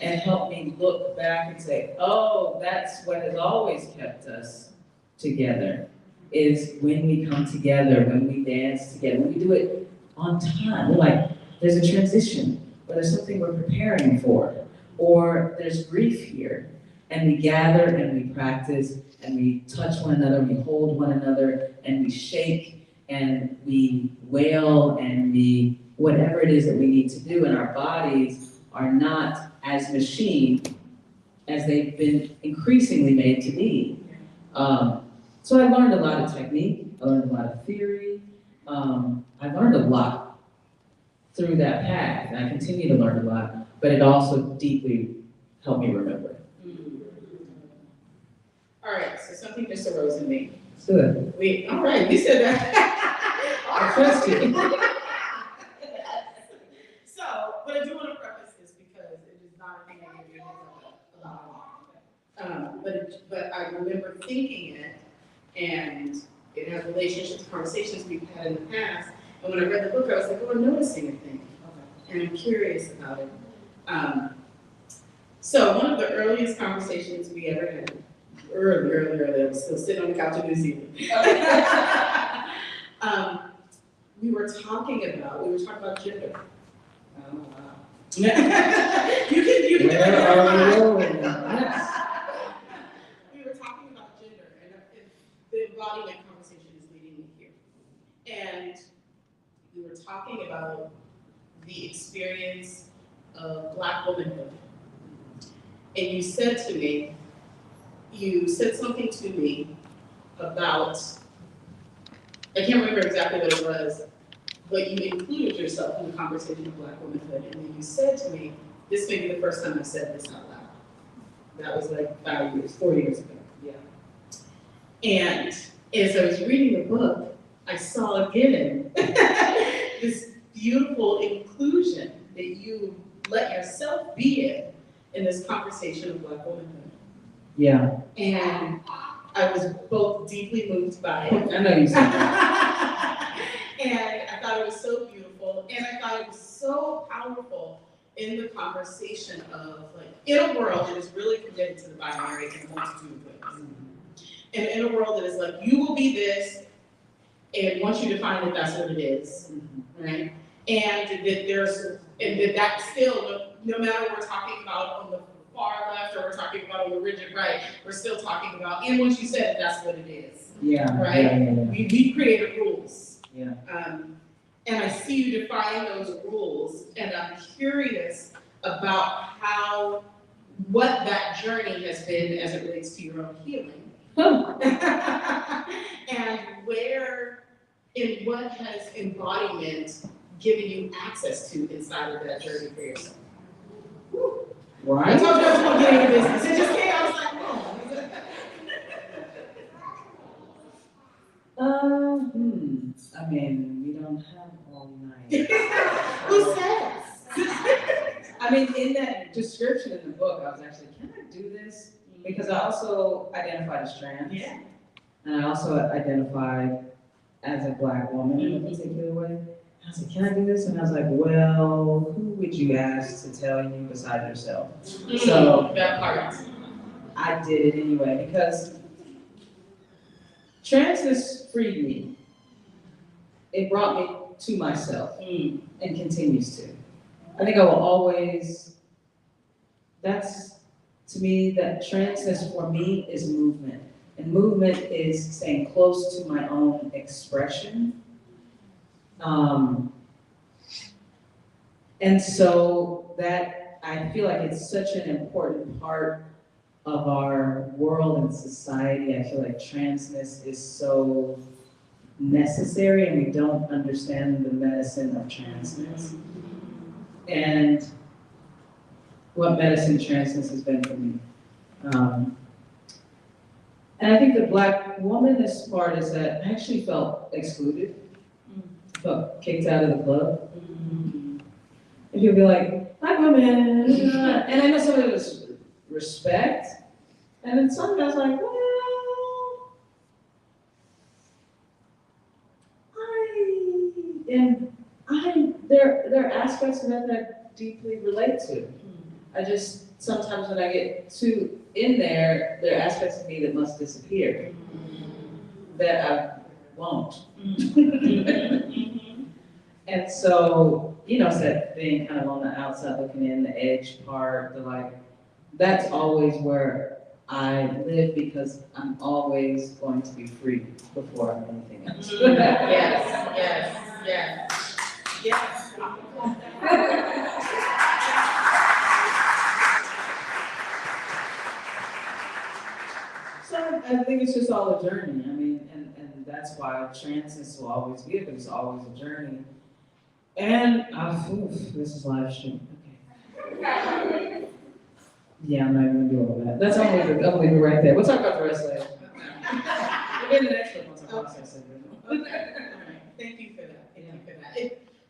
and helped me look back and say, oh, that's what has always kept us together, is when we come together, when we dance together, when we do it on time. We're like, there's a transition, or there's something we're preparing for, or there's grief here. And we gather and we practice and we touch one another, we hold one another, and we shake and we wail and we, whatever it is that we need to do. And our bodies are not as machine as they've been increasingly made to be. So I learned a lot of technique, I learned a lot of theory. I learned a lot through that path, and I continue to learn a lot, but it also deeply helped me remember. All right, so something just arose in me. Good. All right, you said that. I trust you. So, but I do want to preface this because it is not a thing I give you a heads up about. But I remember thinking it, and it has relationships, conversations we've had in the past. And when I read the book, I was like, oh, I'm noticing a thing. And I'm curious about it. So one of the earliest conversations we ever had, early, I was still sitting on the couch in New Zealand. We were talking about gender. Oh, wow. You can. Where are we going? about the experience of Black womanhood. And you said something to me about, I can't remember exactly what it was, but you included yourself in the conversation of Black womanhood. And then you said to me, this may be the first time I said this out loud. That was like 4 years ago. Yeah. And as I was reading the book, I saw again this beautiful inclusion that you let yourself be in this conversation of Black womanhood. Yeah. And I was both deeply moved by it. I know you said that. And I thought it was so beautiful, and I thought it was so powerful in the conversation of, like, in a world that is really committed to the binary and wants to do things. And in a world that is like, you will be this, and once you define it, that's what it is, right? And that still, no matter what we're talking about on the far left or we're talking about on the rigid right, we're still talking about, and once you said it, that's what it is. Yeah. Right? Yeah. We created rules. Yeah. And I see you define those rules, and I'm curious about what that journey has been as it relates to your own healing. And in what has embodiment given you access to inside of that journey for yourself? Right. I told you I was gonna get into business. It just came, I was like, oh. I mean, we don't have all night. Who says? I mean, in that description in the book, I was actually, can I do this? Because I also identified as trans. Yeah. And I also identified as a Black woman in a particular way. And I was like, can I do this? And I was like, well, who would you ask to tell you besides yourself? So that part. I did it anyway because transness freed me. It brought me to myself and continues to. I think I will always, to me, that transness for me is movement. And movement is staying close to my own expression. And so that, I feel like it's such an important part of our world and society. I feel like transness is so necessary and we don't understand the medicine of transness. And what medicine transness has been for me. And I think the Black womanist part is that I actually felt excluded, felt kicked out of the club. And people be like, Black women, and I know some of it was respect, and then some I was like, well, there are aspects of that that I deeply relate to. I just, sometimes when I get too in there, there are aspects of me that must disappear, that I won't. And so, it's that thing kind of on the outside looking in, the edge part, that's always where I live because I'm always going to be free before I'm anything else. Yes. So I think it's just all a journey. I mean, and that's why transness will always be, but it's always a journey. And this is live stream. Okay. Yeah, I'm not even gonna do all that. That's I'll leave it right there. We'll talk about the rest later. Maybe the next one. We'll talk about sex. Okay. All right. Thank you for that.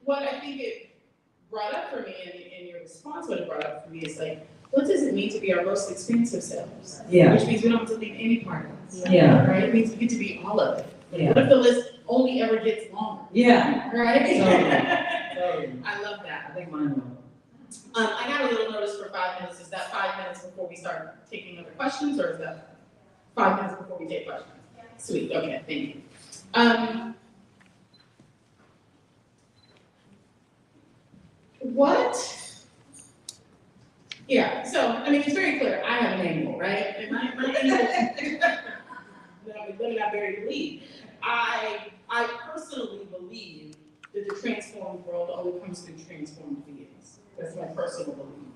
What I think it brought up for me, and your response, what it brought up for me is like, what does it mean to be our most expansive selves? Yeah. Which means we don't have to leave any part of us. Yeah. Right? It means we get to be all of it. Yeah. What if the list only ever gets longer? Yeah. Right? Totally. I love that. I think mine will. I got a little notice for 5 minutes. Is that 5 minutes before we start taking other questions, or is that 5 minutes before we take questions? Sweet. Okay. Thank you. Yeah, so, I mean, it's very clear, I have an angle, right? And my angle, let me not bury the lead. I personally believe that the transformed world only comes through transformed beings. That's my personal belief.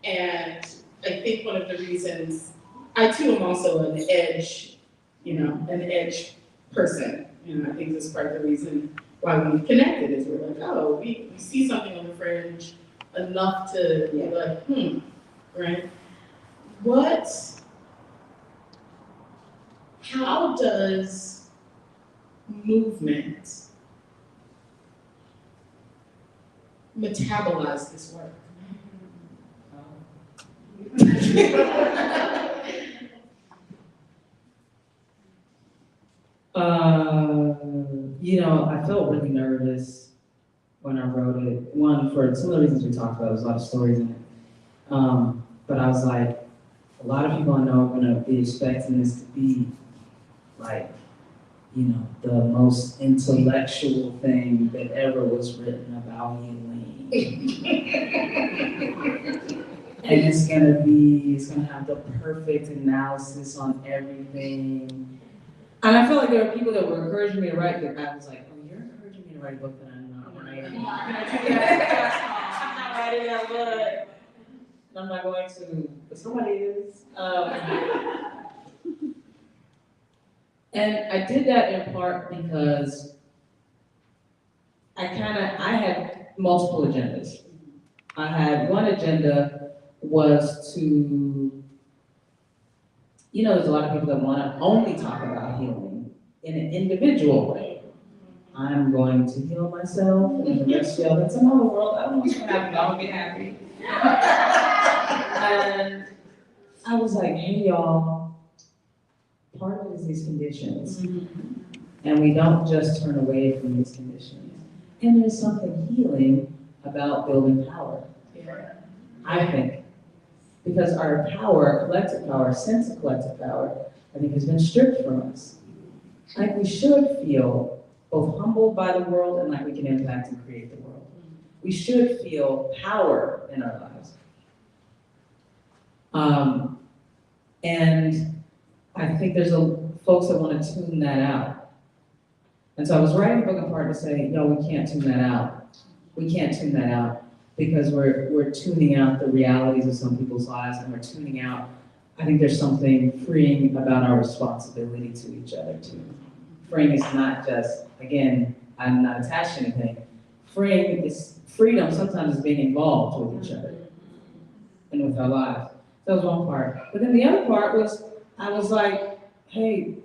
And I think one of the reasons, I too am also an edge, an edge person. I think this is part of the reason why we've connected is we're like, oh, we see something on the fringe enough to be like, right? How does movement metabolize this work? I felt really nervous when I wrote it. One, for some of the reasons we talked about, there's a lot of stories in it. But I was like, a lot of people I know are gonna be expecting this to be like, the most intellectual thing that ever was written about healing. And it's gonna have the perfect analysis on everything. And I felt like there were people that were encouraging me to write that I was like, oh, you're encouraging me to write a book that I'm not writing. I'm not writing that book. I'm not going to, but somebody is. And I did that in part because I had multiple agendas. I had one agenda was to, there's a lot of people that want to only talk about healing in an individual way. I'm going to heal myself, and the rest of y'all, that's another world. I don't know what's going to happen, I'll be happy. And I was like, hey y'all, part of it is these conditions. And we don't just turn away from these conditions. And there's something healing about building power, I think. Because our power, collective power, sense of collective power, I think has been stripped from us. Like we should feel both humbled by the world and like we can impact and create the world. We should feel power in our lives. And I think there's folks that want to tune that out. And so I was writing a book in part to say, no, we can't tune that out. We can't tune that out because we're tuning out the realities of some people's lives, and we're tuning out, I think there's something freeing about our responsibility to each other too. Freeing is not just, again, I'm not attached to anything. Freedom sometimes is being involved with each other and with our lives. That was one part. But then the other part was, I was like, hey,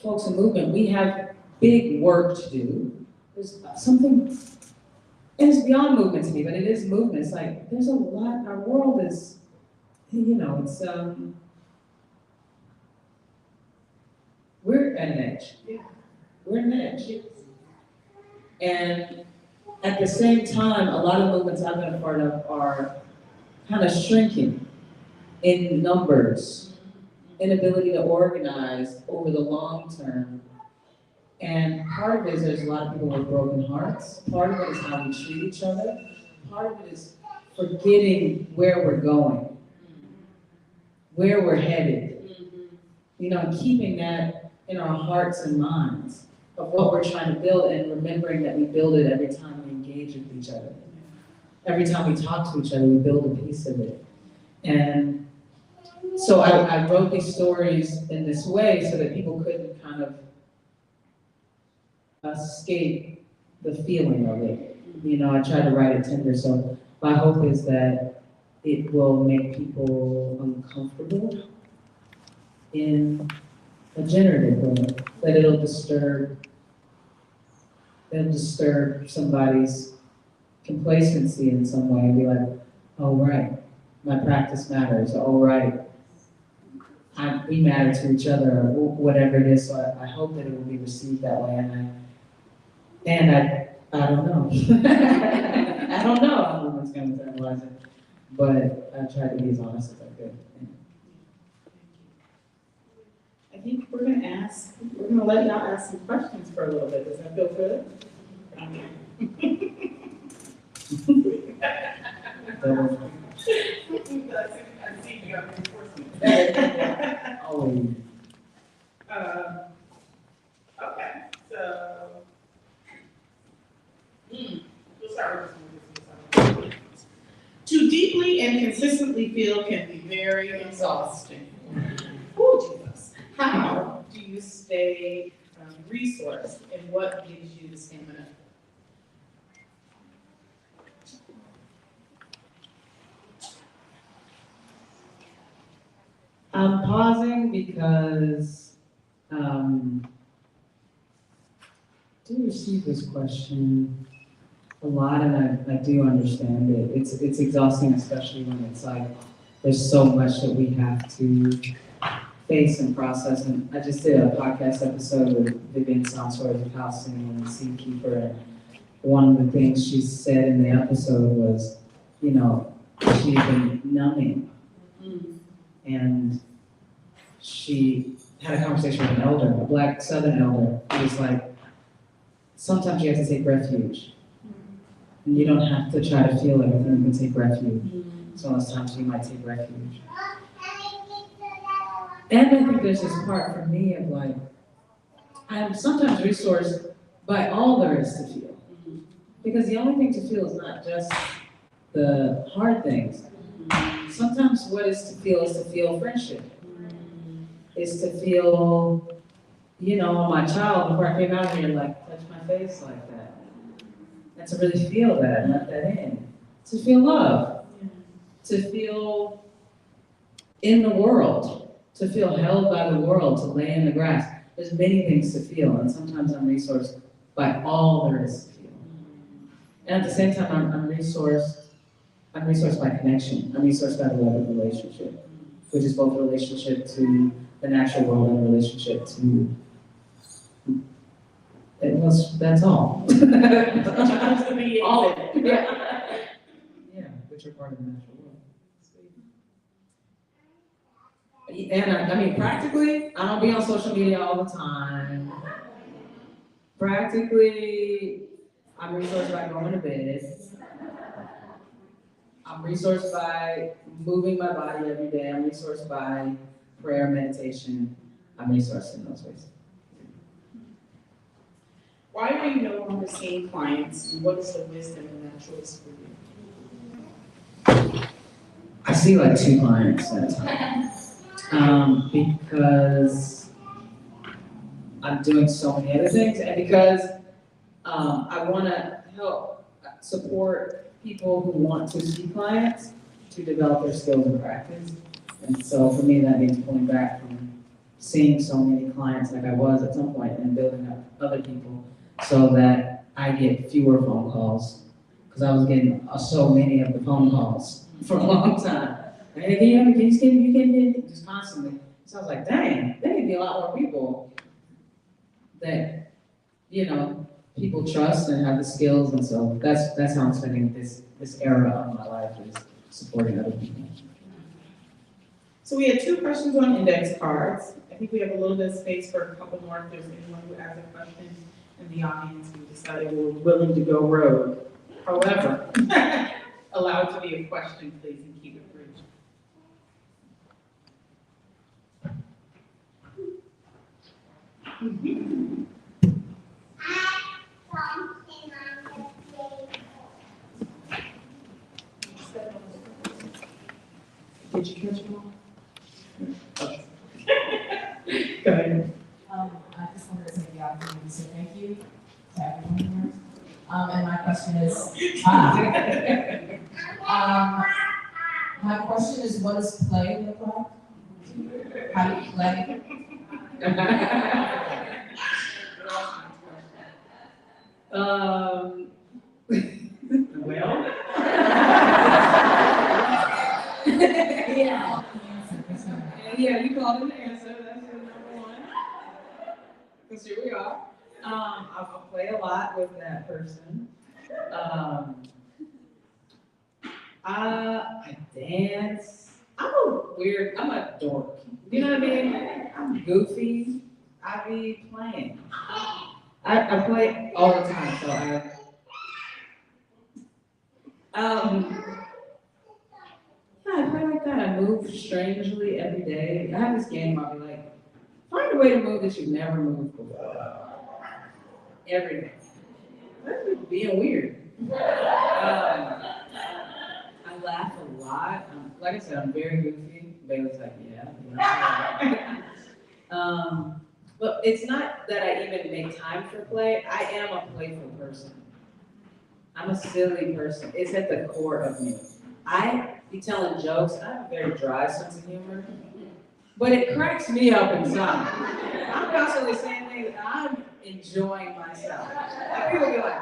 folks in movement, we have big work to do. There's something, and it's beyond movement to me, but it is movement. It's like, there's a lot, our world is, it's, we're at an edge. We're at an edge. And at the same time, a lot of movements I've been a part of are kind of shrinking in numbers, inability to organize over the long term. And part of it is there's a lot of people with broken hearts. Part of it is how we treat each other. Part of it is forgetting where we're going, where we're headed. And keeping that in our hearts and minds of what we're trying to build, and remembering that we build it every time we engage with each other. Every time we talk to each other, we build a piece of it. And so I wrote these stories in this way so that people couldn't kind of escape the feeling of it. I tried to write it tender, so my hope is that it will make people uncomfortable in a generative way, that it'll disturb somebody's complacency in some way and be like, oh right, my practice matters, oh right, we matter to each other, or whatever it is. So I hope that it will be received that way, and I don't know. I don't know how movements going to metabolize it, but I try to be as honest as I could. I think we're gonna let y'all ask some questions for a little bit. Does that feel good? Okay. I see you got reinforcement. Always. Okay, so and consistently feel can be very exhausting. Oh, Jesus. How do you stay resourced, and what gives you the stamina? I'm pausing because I do receive this question a lot, and I do understand it. It's exhausting, especially when it's like there's so much that we have to face and process. And I just did a podcast episode with Vivian Sansoy of Housing and Seakeeper, and one of the things she said in the episode was, you know, she's been numbing. And she had a conversation with an elder, a Black Southern elder, who was like, sometimes you have to take refuge. And you don't have to try to feel everything, you can take refuge. So most times you might take refuge. And I think there's this part for me of like, I'm sometimes resourced by all there is to feel. Because the only thing to feel is not just the hard things. Sometimes what is to feel friendship. Is to feel, you know, my child, before I came out here, like, touch my face like that. And to really feel that and let that in. To feel love. To feel in the world. To feel held by the world, to lay in the grass. There's many things to feel, and sometimes I'm resourced by all there is to feel. And at the same time, I'm resourced by connection. I'm resourced by the love of relationship, which is both relationship to the natural world and relationship to, that's all. All, yeah, which are part of the natural world. And I mean, practically, I don't be on social media all the time. Practically, I'm resourced by going to bed. I'm resourced by moving my body every day. I'm resourced by prayer, meditation. I'm resourced in those ways. Why are you no longer seeing clients, and what is the wisdom in that choice for you? I see like 2 clients at a time. Because I'm doing so many other things, and because I want to help support people who want to see clients to develop their skills and practice. And so for me, that means pulling back from seeing so many clients like I was at some point and building up other people so that I get fewer phone calls, because I was getting so many of the phone calls for a long time. Hey, can you just constantly. So I was like, dang, there need to be a lot more people that, you know, people trust and have the skills, and so that's how I'm spending this era of my life, is supporting other people. So we have 2 questions on index cards. I think we have a little bit of space for a couple more if there's anyone who has a question in the audience who decided we're willing to go rogue. However, allow it to be a question, please, and keep it brief. Did you catch them all? Okay. Go ahead. I just wanted to take the opportunity to say thank you to everyone here. And my question is, my question is, what does play look like? How do you play? Well. Yeah, you called an answer. That's your number 1. Because here we are. I play a lot with that person. I dance. I'm a dork. You know what I mean? I'm goofy. I be playing. I play all the time, so yeah, I play like that. I move strangely every day. I have this game, I'll be like, find a way to move that you've never moved before. Every day. That's being weird. I laugh a lot. Like I said, I'm very goofy. Bailey's like, yeah. But it's not that I even make time for play. I am a playful person. I'm a silly person. It's at the core of me. I be telling jokes. I have a very dry sense of humor, but it cracks me up inside. I'm constantly saying things. I'm enjoying myself. And people be like,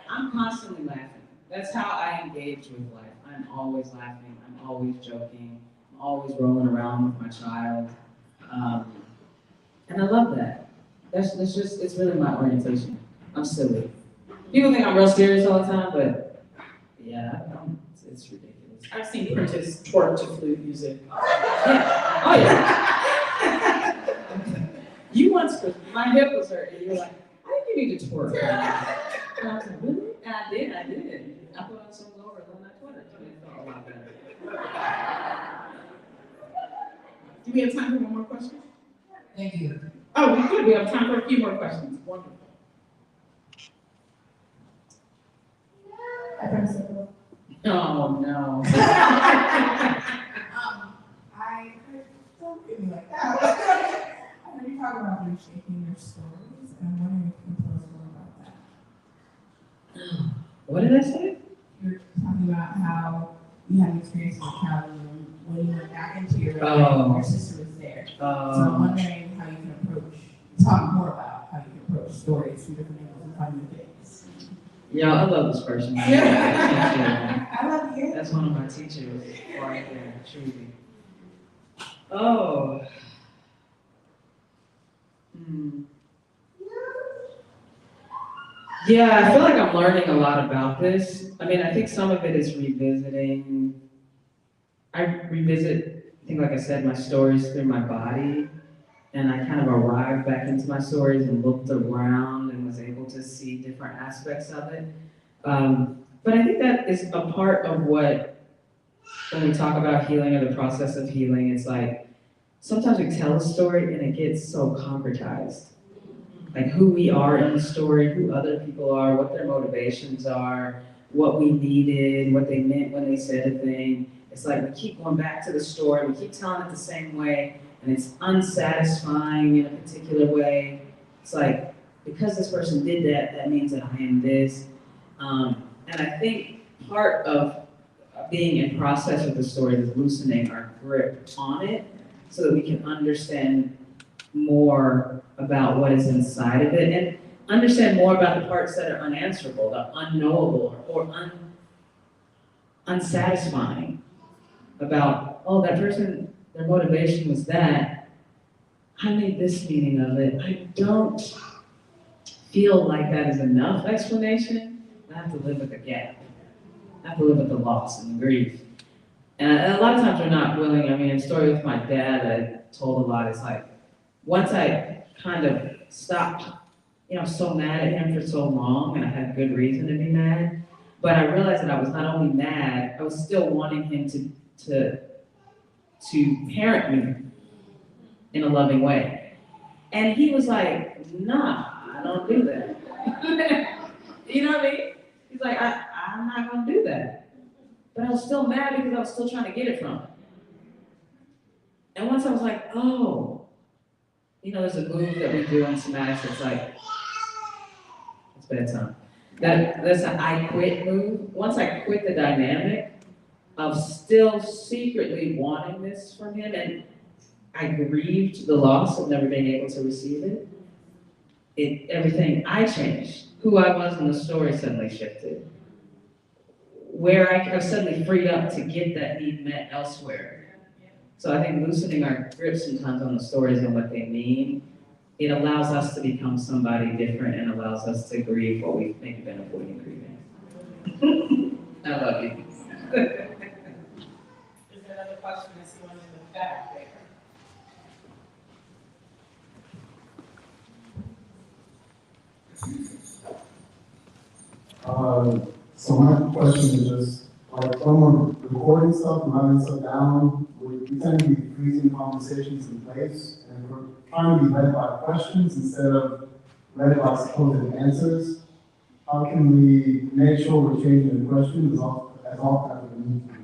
I'm constantly laughing. That's how I engage with life. I'm always laughing. I'm always joking. I'm always rolling around with my child. And I love that. That's just, it's really my orientation. I'm silly. People think I'm real serious all the time, but yeah, it's ridiculous. I've seen Prentis twerk to flute music. Yeah. Oh yeah. You once, my hip was hurt, and you were like, I think you need to twerk. And I was like, really? And I did. I put on some lower and then I twerked, and it felt a lot better. Do we have time for one more question? Thank you. Oh, we could. We have time for a few more questions. Wonderful. Hi, Prentis Hemphill. Oh no. Don't get me like that. I heard you talk about reshaping your stories, and I'm wondering if you can tell us more about that. What did I say? You're talking about how you had an experience in the childhood when you went back into your room, Oh. your sister was there. So I'm wondering how you can talk more about how you can approach stories from different angles and find new things. Yeah, I love this person. I love to hear that. That's one of my teachers right there, truly. Oh. Yeah, I feel like I'm learning a lot about this. I mean, I think some of it is revisiting. I revisit, I think like I said, my stories through my body. And I kind of arrived back into my stories and looked around and was able to see different aspects of it. But I think that is a part of what, when we talk about healing or the process of healing, it's like, sometimes we tell a story and it gets so concretized. Like who we are in the story, who other people are, what their motivations are, what we needed, what they meant when they said a thing. It's like we keep going back to the story, we keep telling it the same way, and it's unsatisfying in a particular way. It's like, because this person did that, that means that I am this. And I think part of being in process with the story is loosening our grip on it so that we can understand more about what is inside of it and understand more about the parts that are unanswerable, the unknowable, or unsatisfying. About, oh, that person, their motivation was that. I made this meaning of it. I don't feel like that is enough explanation. I have to live with the gap. I have to live with the loss and the grief. And a lot of times we're not willing. I mean, a story with my dad that I told a lot is like, once I kind of stopped, so mad at him for so long, and I had good reason to be mad, but I realized that I was not only mad, I was still wanting him to parent me in a loving way. And he was like, nah, I don't do that. You know what I mean? He's like, I'm not gonna do that. But I was still mad because I was still trying to get it from him. And once I was like, oh, there's a move that we do in Somatics that's like, it's bedtime. That's an I quit move. Once I quit the dynamic of still secretly wanting this from him, and I grieved the loss of never being able to receive it, everything, I changed. Who I was in the story suddenly shifted. Where I was suddenly freed up to get that need met elsewhere. So I think loosening our grip sometimes on the stories and what they mean, it allows us to become somebody different and allows us to grieve what we've maybe been avoiding grieving. I love you. Is there another question? I see one in the back there. So my question is just, like, when we're recording stuff and writing stuff down, we tend to be freezing conversations in place, and we're trying to be led by questions instead of led by supposed answers. how can we make sure we're changing the question as often as we need to be?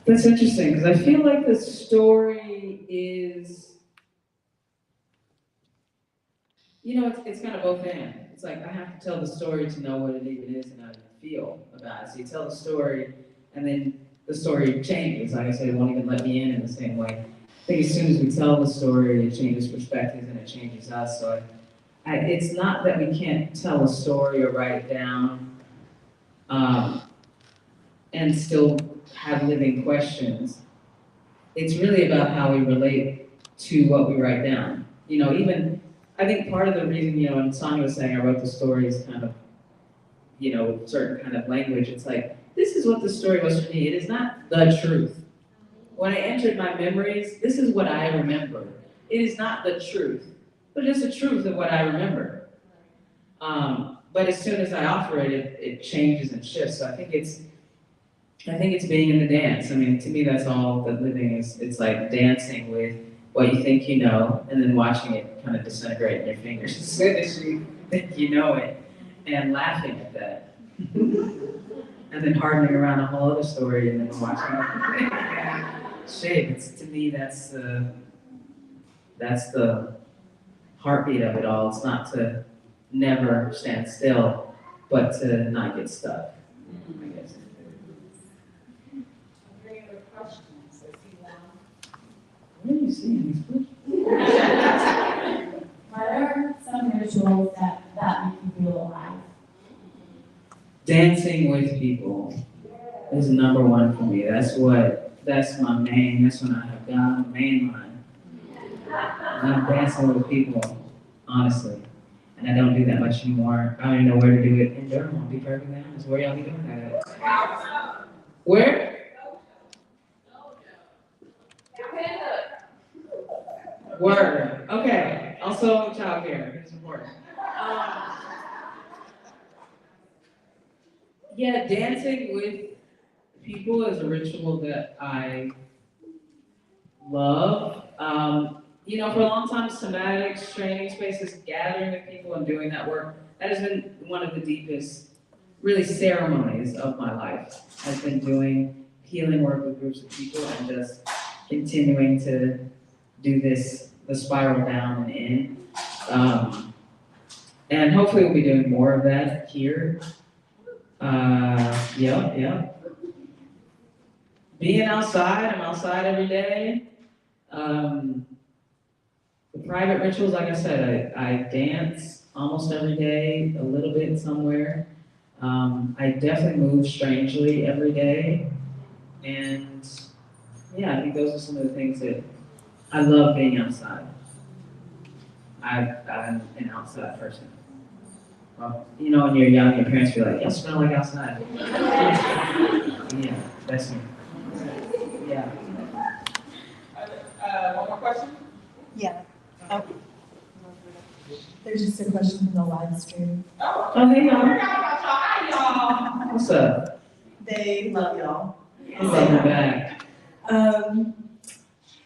That's interesting, because I feel like the story is, it's kind of both and. It's like I have to tell the story to know what it even is and how to feel about it. So you tell the story, and then the story changes. Like I said, it won't even let me in the same way. I think as soon as we tell the story, it changes perspectives and it changes us. So it's not that we can't tell a story or write it down and still have living questions. It's really about how we relate to what we write down. Even I think part of the reason, when Sonya was saying I wrote the stories kind of, with certain kind of language, it's like, this is what the story was for me. It is not the truth. When I entered my memories, this is what I remember. It is not the truth, but it's the truth of what I remember. But as soon as I offer it, it changes and shifts. So I think it's being in the dance. I mean, to me, that's all that living is. It's like dancing with what you think you know, and then watching it kind of disintegrate in your fingers as soon as you think you know it, and laughing at that. And then hardening around a whole other story, and then watching it shape. To me, that's the heartbeat of it all. It's not to never stand still, but to not get stuck, I guess. What are you seeing these questions? What are some rituals that make you feel alive? Dancing with people is number one for me. That's my main, that's when I have God on the main line. I'm dancing with people, honestly. And I don't do that much anymore. I don't even know where to do it in Durham, I'll be perfectly honest. Where y'all be doing that at? Where? Word. Okay. Also, childcare. It's important. Yeah, dancing with people is a ritual that I love. For a long time, somatics, training spaces, gathering with people and doing that work, that has been one of the deepest, really, ceremonies of my life. I've been doing healing work with groups of people and just continuing to do the spiral down and in. And hopefully we'll be doing more of that here. Yeah. Being outside, I'm outside every day. The private rituals, like I said, I dance almost every day, a little bit somewhere. I definitely move strangely every day. And yeah, I think those are some of the things that I love being outside. I'm an outside person. Well, when you're young, your parents be like, "You smell like outside." Yeah, that's me. Yeah. One more question? Yeah. Oh. There's just a question from the live stream. Oh, hey, y'all. Hi, y'all. What's up? They love y'all. Love you back.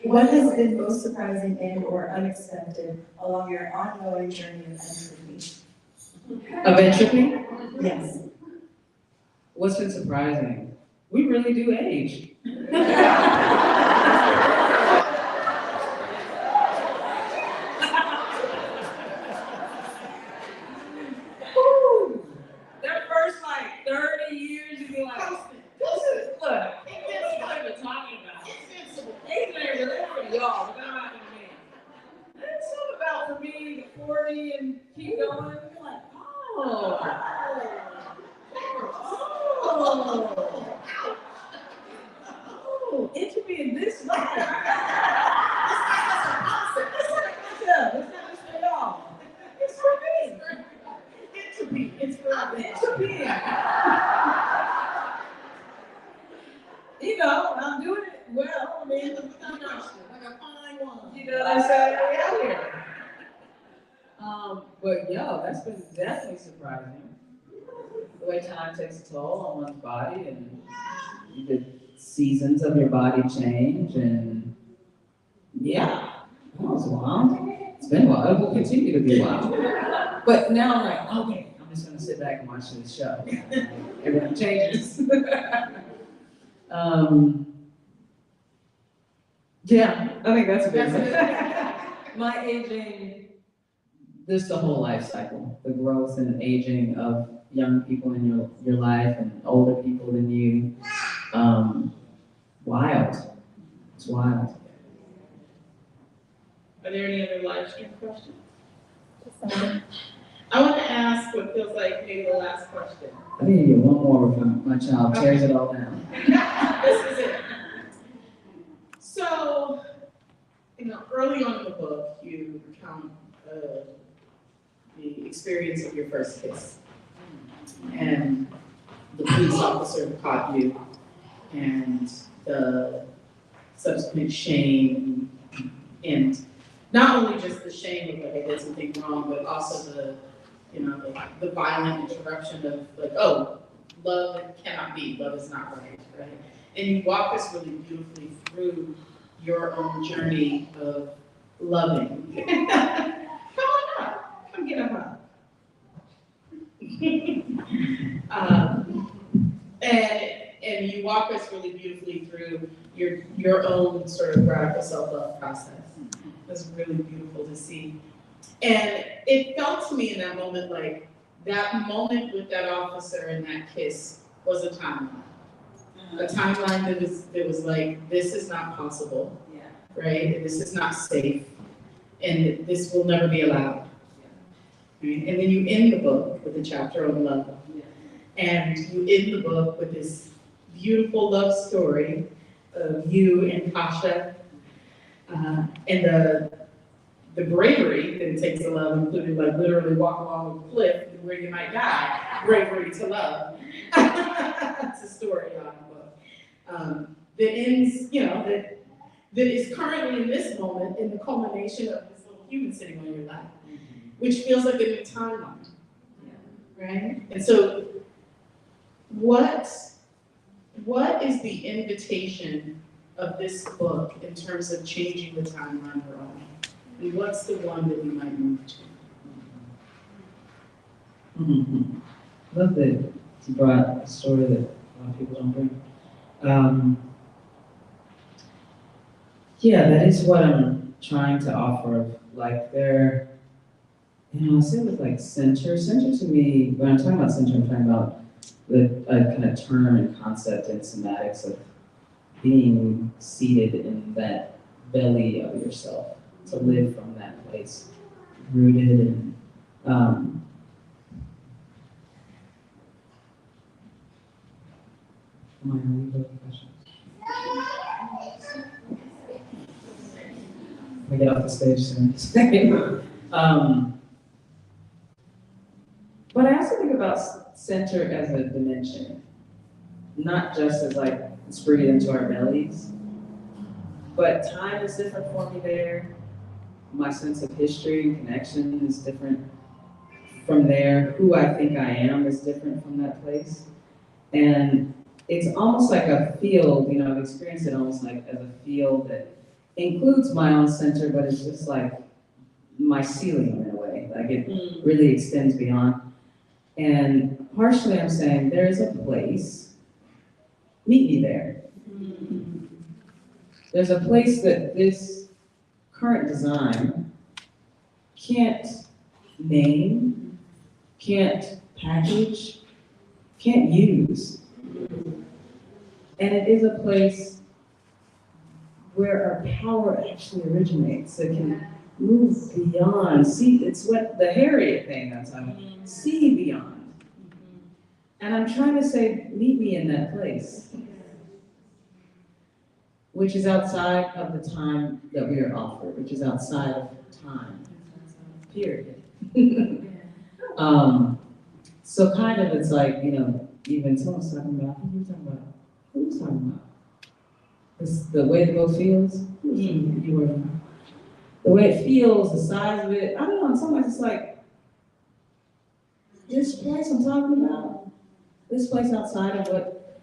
What has been most surprising and/or unexpected along your ongoing journey of entropy? Of entropy? Yes. What's been surprising? We really do age. That first 30 years, you'd be like, look, what are you talking about? Age ain't really for y'all, but I'm not gonna be. It's something about for me, 40 and keep going, you're like, entropy in this way. It's for y'all. It's for me. Entropy. It's for entropy. I'm doing it well. I mean, I'm not sure. Like a fine wine. You know what I'm saying? We out here. But that's been definitely surprising. The way time takes a toll on one's body and the seasons of your body change, and that was wild. It's been a while, it will continue to be a while. But now I'm like, okay, I'm just gonna sit back and watch this show. Everything changes. Yeah, I think that's a good one. My aging, just the whole life cycle, the growth and aging of young people in your life and older people than you. Wild. It's wild. Are there any other live stream questions? I want to ask what feels like maybe the last question. I need to get one more before my child tears it all down. This is it. So, early on in the book, you recount the experience of your first kiss. And the police officer caught you, and the subsequent shame, and not only just the shame of like I did something wrong, but also the violent interruption of like, oh, love cannot be, love is not right? And you walk us really beautifully through your own journey of loving. Come on up, come get up. And you walk us really beautifully through your own sort of radical self-love process. It was really beautiful to see. And it felt to me in that moment like that moment with that officer and that kiss was a timeline. A timeline that was like, this is not possible, right? And this is not safe, and this will never be allowed. Right? And then you end the book with a chapter on love. And you end the book with this beautiful love story of you and Kasha, and the bravery that it takes to love, including like literally walk along a cliff where you might die, bravery to love. That's a story on the book. That ends, that is currently in this moment in the culmination of this little human sitting on your lap, which feels like a new timeline, right? And so what is the invitation of this book in terms of changing the timeline we're on? And what's the one that we might move to? Mm-hmm. Love that you brought a story that a lot of people don't bring. Yeah, that is what I'm trying to offer. Like I say with like center to me, when I'm talking about center, I'm talking about the kind of term and concept in somatics of being seated in that belly of yourself, to live from that place, rooted in I get off the stage soon. But I also think about center as a dimension, not just as like it's breathed into our bellies, but time is different for me there. My sense of history and connection is different from there. Who I think I am is different from that place. And it's almost like a field, I've experienced it almost like as a field that includes my own center, but it's just like my ceiling in a way. Like it really extends beyond. And partially I'm saying there is a place, meet me there. There's a place that this current design can't name, can't package, can't use. And it is a place where our power actually originates. It can move beyond. See, it's what the Harriet thing I'm talking about. See beyond. And I'm trying to say, meet me in that place, which is outside of the time that we are offered, which is outside of time, period. So kind of it's like, even someone's talking about, who's talking about? This, the way the boat feels, you were, the way it feels, the size of it, I don't know, in some ways it's like, this place I'm talking about, this place outside of what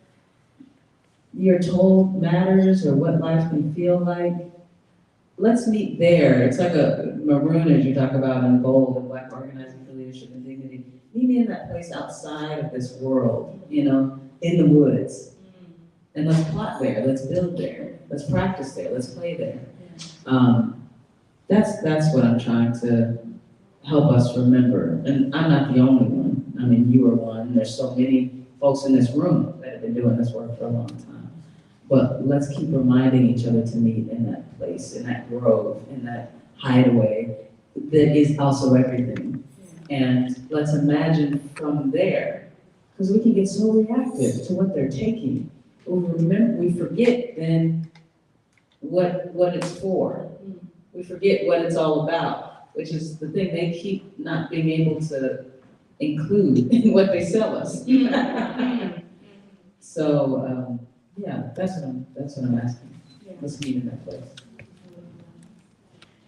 you're told matters or what life can feel like let's meet there. It's like a maroon, as you talk about in gold, and Black Organizing for Leadership and Dignity. Meet me in that place outside of this world, you know, in the woods. And let's plot there, let's build there, let's practice there, let's play there. That's what I'm trying to help us remember. And I'm not the only one. I mean, you are one. There's so many folks in this room that have been doing this work for a long time. But let's keep reminding each other to meet in that place, in that grove, in that hideaway that is also everything. And let's imagine from there, because we can get so reactive to what they're taking. We forget then what it's for. We forget what it's all about, which is the thing they keep not being able to include in what they sell us. So, yeah, that's what I'm asking. Let's meet in that place.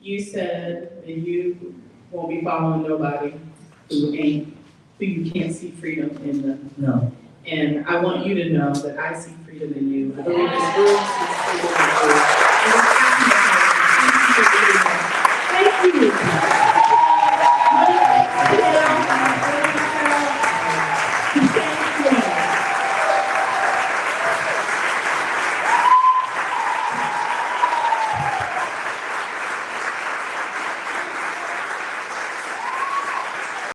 You said that you won't be following nobody who you can't see freedom in them. No. And I want you to know that I see freedom in you. I believe this room sees freedom in you.